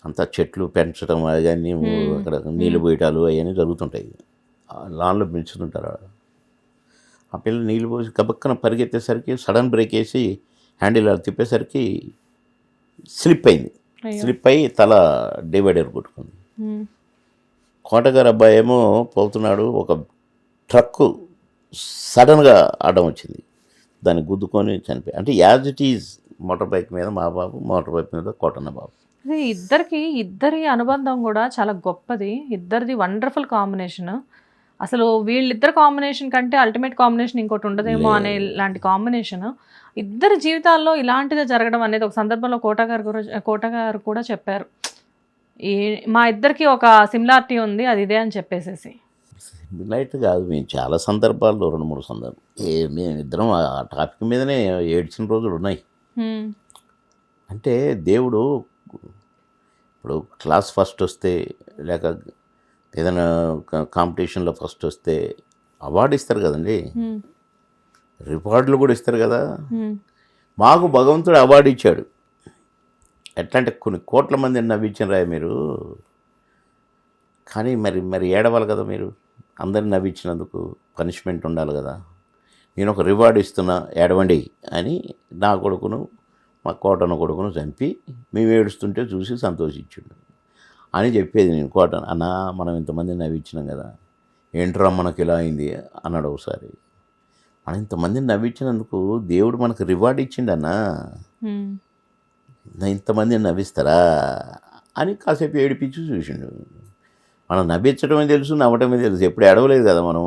అంతా చెట్లు పెంచడం అవన్నీ, అక్కడ నీళ్ళు పోయటాలు అవన్నీ జరుగుతుంటాయి. లాన్లో పెంచుతుంటారు. ఆ పిల్ల నీళ్ళు పోసి గబక్కన పరిగెత్తేసరికి సడన్ బ్రేక్ వేసి హ్యాండిల్ తిప్పేసరికి స్లిప్ అయింది. స్లిప్ అయ్యి తల డివైడర్ కొట్టుకుంది. కోటగారు అబ్బాయి ఏమో పోతున్నాడు, ఒక ట్రక్కు సడన్గా అడ్డం వచ్చింది, దాన్ని గుద్దుకొని చనిపోయి. అంటే as it is motor bike మీద మా బాబు, మోటార్ బైక్ మీద కోటన్న బాబు. ఇద్దరి అనుబంధం కూడా చాలా గొప్పది. ఇద్దరిది వండర్ఫుల్ కాంబినేషన్. అసలు వీళ్ళిద్దరు కాంబినేషన్ కంటే అల్టిమేట్ కాంబినేషన్ ఇంకోటి ఉండదేమో అనే ఇలాంటి కాంబినేషన్. ఇద్దరి జీవితాల్లో ఇలాంటిదే జరగడం అనేది ఒక సందర్భంలో కోట గారు కూడా చెప్పారు, మా ఇద్దరికి ఒక సిమిలారిటీ ఉంది, అది ఇదే అని చెప్పేసేసి. సిమిలారిటీ కాదు, మేము చాలా సందర్భాల్లో 2-3 సందర్భాలు మేమిద్దరం ఆ టాపిక్ మీదనే ఏడ్చిన రోజులు ఉన్నాయి. అంటే దేవుడు ఇప్పుడు క్లాస్ ఫస్ట్ వస్తే, లేక ఏదైనా కాంపిటీషన్లో ఫస్ట్ వస్తే అవార్డు ఇస్తారు కదండి, రివార్డులు కూడా ఇస్తారు కదా. మాకు భగవంతుడు అవార్డు ఇచ్చాడు. ఎట్లా అంటే కొన్ని కోట్ల మందిని నవ్వించిన రాయ మీరు, కానీ మరి ఏడవాలి కదా మీరు. అందరిని నవ్వించినందుకు పనిష్మెంట్ ఉండాలి కదా. నేను ఒక రివార్డు ఇస్తున్నా ఏడవండి అని నా కొడుకును, మా కోటన్న కొడుకును చంపి మేము ఏడుస్తుంటే చూసి సంతోషించుండు అని చెప్పేది నేను. కోటన్న అన్న మనం ఇంతమందిని నవ్వించినాం కదా, ఏంట్రా మనకు ఇలా అయింది అన్నాడు ఒకసారి. మనం ఇంతమందిని నవ్వించినందుకు దేవుడు మనకు రివార్డు ఇచ్చిండన్నా, ఇంతమందిని నవ్విస్తారా అని కాసేపు ఏడిపించి చూసిండు. మనం నవ్వించడమే తెలుసు, నవ్వటమే తెలుసు. ఎప్పుడు ఏడవలేదు కదా మనం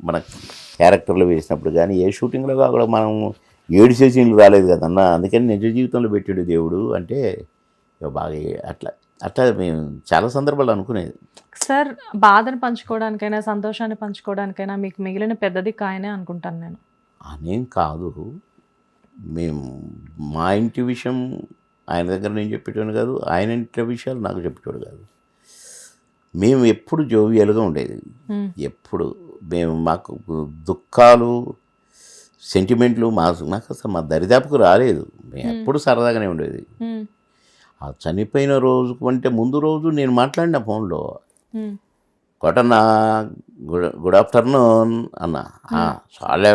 మన క్యారెక్టర్లు వేసినప్పుడు. కానీ ఏ షూటింగ్లో కాకుండా మనం ఏడిసే సీన్లు రాలేదు కదన్నా. అందుకని నిజ జీవితంలో పెట్టాడు దేవుడు అంటే బాగా అట్లా మేము చాలా సందర్భాలు అనుకునేది. సార్ బాధను పంచుకోవడానికైనా సంతోషాన్ని పంచుకోవడానికైనా మీకు మిగిలిన పెద్దది కాయనే అనుకుంటాను నేను. అనేం కాదు, మేము మా ఇంటి విషయం ఆయన దగ్గర నేను చెప్పేటోడు కాదు, ఆయన ఇంటి విషయాలు నాకు చెప్పేటోడు కాదు. మేము ఎప్పుడు జోవియల్గా ఉండేది. ఎప్పుడు మాకు దుఃఖాలు, సెంటిమెంట్లు మాకు అసలు మా దరిదాపుకు రాలేదు. మేము ఎప్పుడు సరదాగానే ఉండేది. ఆ చనిపోయిన రోజుకు అంటే ముందు రోజు నేను మాట్లాడిన ఫోన్లో, కోటన్న గుడ్ ఆఫ్టర్నూన్ అన్నా, చాలా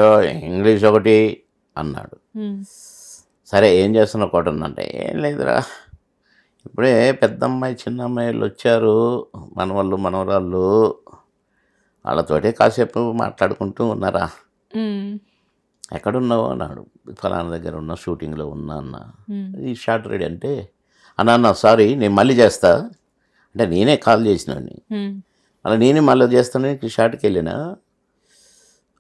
ఇంగ్లీష్ ఒకటి అన్నాడు. సరే ఏం చేస్తున్నావు కోటన్న అంటే, ఏం లేదురా ఇప్పుడే పెద్ద అమ్మాయి చిన్న అమ్మాయిలు వచ్చారు, మనవాళ్ళు మనవరాళ్ళు, వాళ్ళతోటే కాసేపు మాట్లాడుకుంటూ ఉన్నారా. ఎక్కడున్నావు అన్నాడు. ఫలానా దగ్గర ఉన్న షూటింగ్లో ఉన్నా అన్న. ఈ షార్ట్ రెడీ అంటే అన్న సారీ నేను మళ్ళీ చేస్తా అంటే నేనే కాల్ చేసినాన్ని అలా నేనే మళ్ళీ చేస్తాను షాట్కి వెళ్ళిన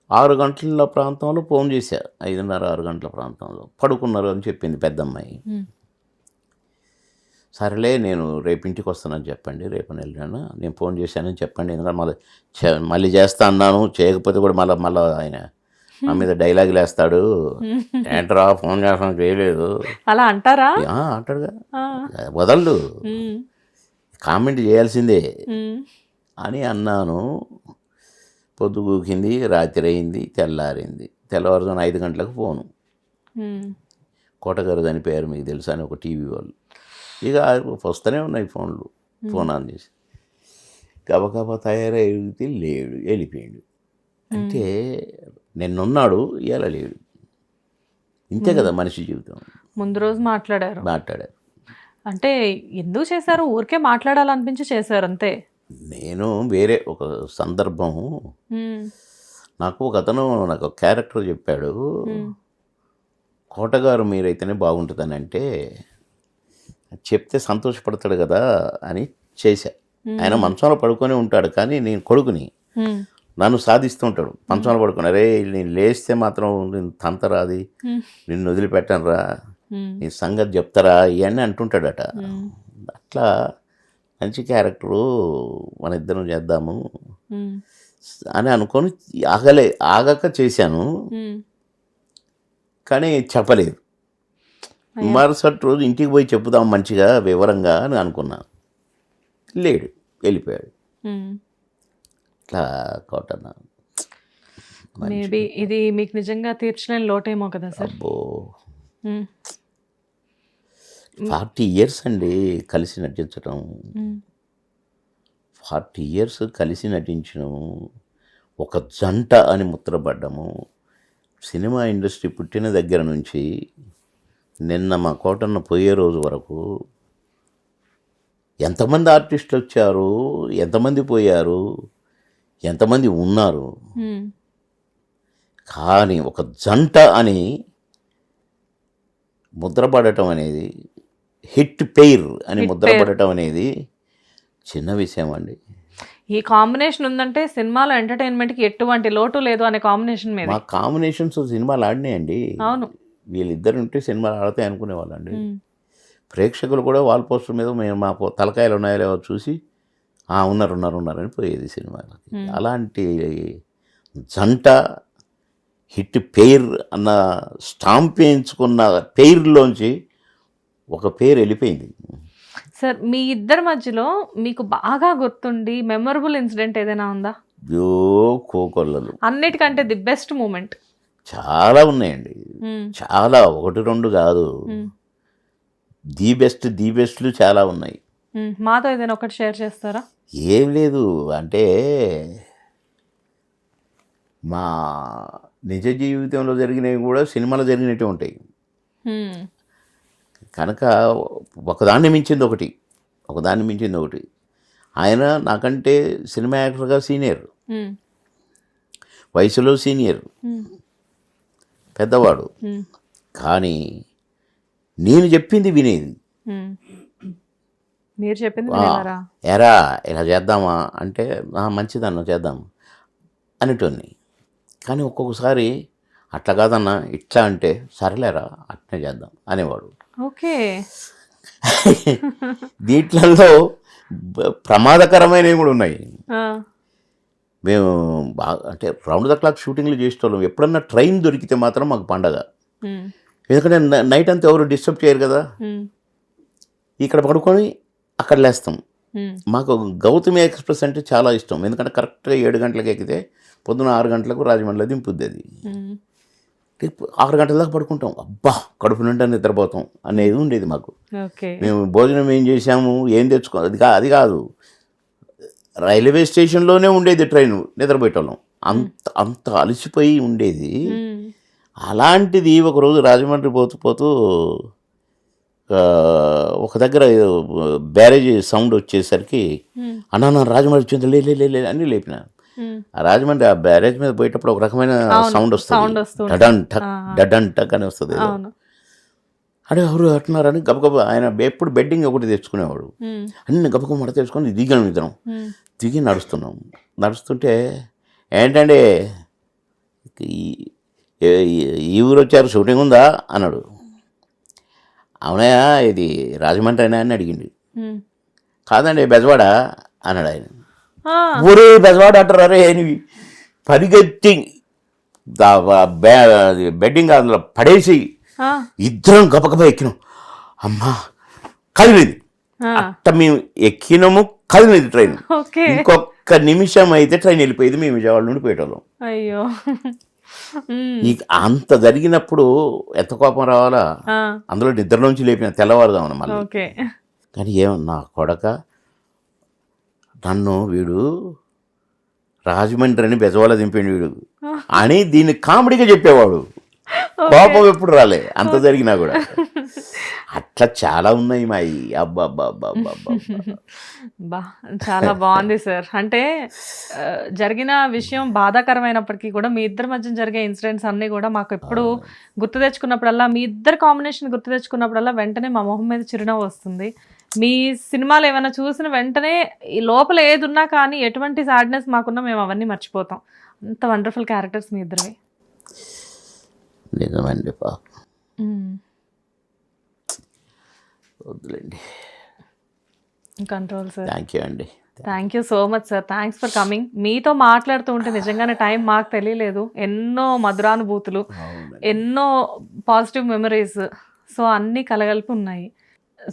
6 గంటల ప్రాంతంలో ఫోన్ చేశా 5:30-6 గంటల ప్రాంతంలో పడుకున్నారు అని చెప్పింది పెద్దమ్మాయి. సరేలే నేను రేపు ఇంటికి వస్తానని చెప్పండి, రేపు వెళ్ళాను నేను ఫోన్ చేశానని చెప్పండి, ఎందుకంటే మళ్ళీ చేస్తా అన్నాను, చేయకపోతే కూడా మళ్ళీ ఆయన నా మీద డైలాగులు వేస్తాడు, ఏంట్రా ఫోన్ చేస్తాను చేయలేదు అలా అంటారా? అంటాడుగా, వదలడు, కామెంట్ చేయాల్సిందే అని అన్నాను. పొద్దుగూకింది, రాత్రి అయింది, తెల్లారింది. తెల్లవారుజామున 5 గంటలకు ఫోను. కోటగారు దాని పేరు మీకు తెలుసా అని ఒక టీవీ వాళ్ళు. ఇక వస్తూనే ఉన్నాయి ఫోన్లు. ఫోన్ ఆన్ చేసి గబగబా తయారయ్యి లేడు, వెళ్ళిపోయాడు. అంటే నిన్నున్నాడు, ఇలా లేడు. ఇంతే కదా మనిషి జీవితం. ముందు రోజు మాట్లాడారు. అంటే ఎందుకు చేశారు? ఊరికే మాట్లాడాలనిపించి చేశారు అంతే. నేను వేరే ఒక సందర్భం, నాకు ఒక అతను నాకు ఒక క్యారెక్టర్ చెప్పాడు, కోటగారు మీరైతేనే బాగుంటుందని. అంటే చెప్తే సంతోషపడతాడు కదా అని చేశా. ఆయన మంచంలో పడుకొని ఉంటాడు, కానీ నేను కొడుకుని నన్ను సాధిస్తూ ఉంటాడు. మంచంలో పడుకుని, అరే నేను లేస్తే మాత్రం నేను తంతరాది, నిన్ను వదిలిపెట్టను రా, నీ సంగతి చెప్తారా ఇవన్నీ అంటుంటాడట. అట్లా మంచి క్యారెక్టరు మన ఇద్దరం చేద్దాము అని అనుకొని ఆగక చేశాను, కానీ చెప్పలేదు. మరుసటి రోజు ఇంటికి పోయి చెప్పుదాం మంచిగా వివరంగా అని అనుకున్నా. లేడు, వెళ్ళిపోయాడు. ఇట్లా కోటన్న మేబీ ఇది మీకు నిజంగా తీర్చలేని లోటేమో కదా సార్. అబ్బో 40 years అండి కలిసి నటించడం. 40 years కలిసి నటించడం, ఒక జంట అని ముద్రపడ్డము. సినిమా ఇండస్ట్రీ పుట్టిన దగ్గర నుంచి నిన్న మా కోటన్న పోయే రోజు వరకు ఎంతమంది ఆర్టిస్టులు వచ్చారు, ఎంతమంది పోయారు, ఎంతమంది ఉన్నారు, కానీ ఒక జంట అని ముద్రపడటం అనేది, హిట్ పెయిర్ అని ముద్రపడటం అనేది చిన్న విషయం అండి. ఈ కాంబినేషన్ ఉందంటే సినిమాలో ఎంటర్టైన్మెంట్కి ఎటువంటి లోటు లేదు అనే కాంబినేషన్ మీద. మా కాంబినేషన్స్ సినిమాలు ఆడినాయండి. అవును, వీళ్ళిద్దరు ఉంటే సినిమాలు ఆడతాయి అనుకునేవాళ్ళండి. ప్రేక్షకులు కూడా వాల్ పోస్టర్ మీద మేము మా తలకాయలు ఉన్నాయో లేవో చూసి ఉన్నారని పోయేది సినిమాలకి. అలాంటి జంట హిట్ పెయిర్ అన్న స్టాంప్ వేయించుకున్న పెయిర్లోంచి ఒక పేరు వెళ్ళిపోయింది. సార్ మీ ఇద్దరి మధ్యలో మీకు బాగా గుర్తుండి మెమొరబుల్ ఇన్సిడెంట్ ఏదైనా ఉందా? కోకొల్లలు. అన్నిటికంటే ది బెస్ట్ మూమెంట్ చాలా ఉన్నాయండి, చాలా, 1-2 కాదు, ది బెస్ట్లు చాలా ఉన్నాయి. మాతో ఏదైనా ఒకటి షేర్ చేస్తారా? ఏం లేదు, అంటే మా నిజ జీవితంలో జరిగినవి కూడా సినిమాలో జరిగినట్టు ఉంటాయి కనుక ఒకదాన్ని మించింది ఒకటి. ఆయన నాకంటే సినిమా యాక్టర్గా సీనియర్, వయసులో సీనియర్, పెద్దవాడు, కానీ నేను చెప్పింది వినేది. మీరు చెప్పింది ఎరా ఇలా చేద్దామా అంటే మంచిదన్న చేద్దాం అనేటోన్ని. కానీ ఒక్కొక్కసారి అట్లా కాదన్నా ఇట్లా అంటే సరేలేరా అట్నే చేద్దాం అనేవాడు. ఓకే. దీంట్లలో ప్రమాదకరమైనవి కూడా ఉన్నాయి. మేము బాగా అంటే రౌండ్ ద క్లాక్ షూటింగ్లు చేసేటోళ్ళం. ఎప్పుడన్నా ట్రైన్ దొరికితే మాత్రం మాకు పండగ, ఎందుకంటే నైట్ అంతా ఎవరు డిస్టర్బ్ చేయరు కదా. ఇక్కడ పడుకొని అక్కడ లేస్తాం. మాకు గౌతమి ఎక్స్ప్రెస్ అంటే చాలా ఇష్టం, ఎందుకంటే కరెక్ట్గా 7 గంటలకు ఎక్కితే పొద్దున 6 గంటలకు రాజమండ్రిలో దింపుద్ది. అది 6 గంటల దాకా పడుకుంటాం, అబ్బా కడుపు నిండా నిద్రపోతాం అనేది ఉండేది మాకు. మేము భోజనం ఏం చేసాము, ఏం తెచ్చుకో అది కాదు, రైల్వే స్టేషన్లోనే ఉండేది ట్రైన్, నిద్రపోయేటోళ్ళం, అంత అలసిపోయి ఉండేది. అలాంటిది ఒకరోజు రాజమండ్రి పోతూ ఒక దగ్గర బ్యారేజ్ సౌండ్ వచ్చేసరికి అన్నా రాజమండ్రి వచ్చింది లే అన్నీ లేపిన. ఆ రాజమండ్రి ఆ బ్యారేజ్ మీద పోయేటప్పుడు ఒక రకమైన సౌండ్ వస్తుంది, డడన్ టక్ అని వస్తుంది. అడే ఎవరు అంటున్నారని గబగబా ఆయన ఎప్పుడు బెడ్డింగ్ ఒకటి తెచ్చుకునేవాడు. అన్ని గబగబా మడ తెచ్చుకొని దిగాం ఇద్దరం. దిగి నడుస్తుంటే ఏంటండి ఈ ఊరు వచ్చారు, షూటింగ్ ఉందా అన్నాడు. అవునయా ఇది రాజమండ్రి అయినా అని అడిగింది. కాదండి బెజవాడ అన్నాడు ఆయన. ఊరే బెజవాడ అంటారు. అరే పరిగెత్తి బెడ్డింగ్ అందులో పడేసి ఇద్దరం గబగబా ఎక్కినాం. అమ్మా కదిలింది. అట్ట మేము ఎక్కినాము, కదిలింది ట్రైన్. ఇంకొక నిమిషం అయితే ట్రైన్ వెళ్ళిపోయింది, మేము విజయవాడ నుండి పోయేటోళ్ళం. అయ్యో అంత జరిగినప్పుడు ఎంత కోపం రావాలా. అందులో నిద్రలోంచి లేపిన తెల్లవారుదామని మళ్ళీ. కానీ ఏమన్నా కొడక నన్ను వీడు రాజమండ్రి అని బెజవాడ దింపాడు వీడు అని దీన్ని కామెడీగా చెప్పేవాడు. కోపం ఎప్పుడు రాలే అంత జరిగినా కూడా. అట్లా చాలా ఉన్నాయి మాయి. బా చాలా బాగుంది సార్. అంటే జరిగిన విషయం బాధాకరమైనప్పటికీ కూడా మీ ఇద్దరి మధ్య జరిగే ఇన్సిడెంట్స్ అన్నీ కూడా మాకు ఎప్పుడు గుర్తు తెచ్చుకున్నప్పుడల్లా, మీ ఇద్దరు కాంబినేషన్ గుర్తు తెచ్చుకున్నప్పుడల్లా వెంటనే మా మొహం మీద చిరునవ్వు వస్తుంది. మీ సినిమాలు ఏమైనా చూసిన వెంటనే ఈ లోపల ఏది ఉన్నా కానీ ఎటువంటి సాడ్నెస్ మాకున్నా మేము అవన్నీ మర్చిపోతాం. అంత వండర్ఫుల్ క్యారెక్టర్స్ మీ ఇద్దరివి. నిజమండి వద్దులేండి. Control sir. థ్యాంక్ యూ అండి. Thank you so much sir. Thanks for coming. మీతో మాట్లాడుతూ ఉంటే నిజంగానే టైం మాకు తెలియలేదు. ఎన్నో మధురానుభూతులు, ఎన్నో పాజిటివ్ మెమరీస్, సో అన్నీ కలగలిపి ఉన్నాయి.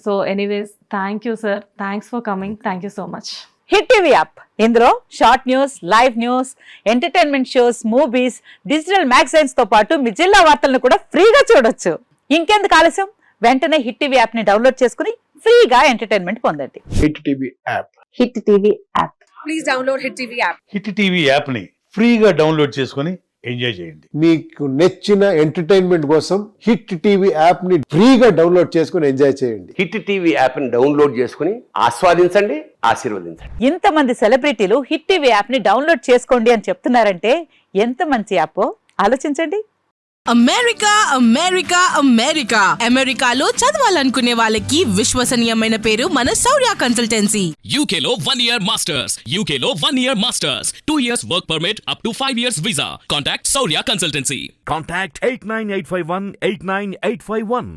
So anyways thank you sir. Thanks for coming. Thank you so much. Hit TV app, ఇందులో short news, live news, entertainment shows, movies, digital magazines తో పాటు మీ జిల్లా వార్తలను కూడా ఫ్రీగా చూడొచ్చు. ఇంకెందుకు ఆలస్యం, వెంటనే హిట్ టీవీ యాప్ ని డౌన్లోడ్ చేసుకుని ఫ్రీగా ఎంటర్టైన్మెంట్ పొందండి. Hit TV app. Hit TV app. Please download hit TV app. Hit TV app ని ఫ్రీగా డౌన్లోడ్ చేసుకొని ఎంజాయ్ చేయండి. మీకు నచ్చిన ఎంటర్టైన్మెంట్ కోసం హిట్ టీవీ యాప్ ని ఫ్రీగా డౌన్లోడ్ చేసుకొని ఎంజాయ్ చేయండి. హిట్ టీవీ యాప్ ని డౌన్లోడ్ చేసుకుని ఆస్వాదించండి, ఆశీర్వదించండి. ఇంతమంది సెలబ్రిటీలు హిట్ టీవీ యాప్ ని డౌన్లోడ్ చేసుకోండి అని చెప్తున్నారంటే ఎంత మంచి యాప్ ఆలోచించండి. అమెరికా అమెరికా అమెరికా అమెరికాలో చదవాలనుకునే వాళ్ళకి విశ్వసనీయమైన పేరు మన శౌర్య కన్సల్టెన్సీ. UK లో 1 year masters. UK లో 1 year masters. 2 years work permit up to 5 years visa. Contact Saurya Consultancy. Contact 89851 89851.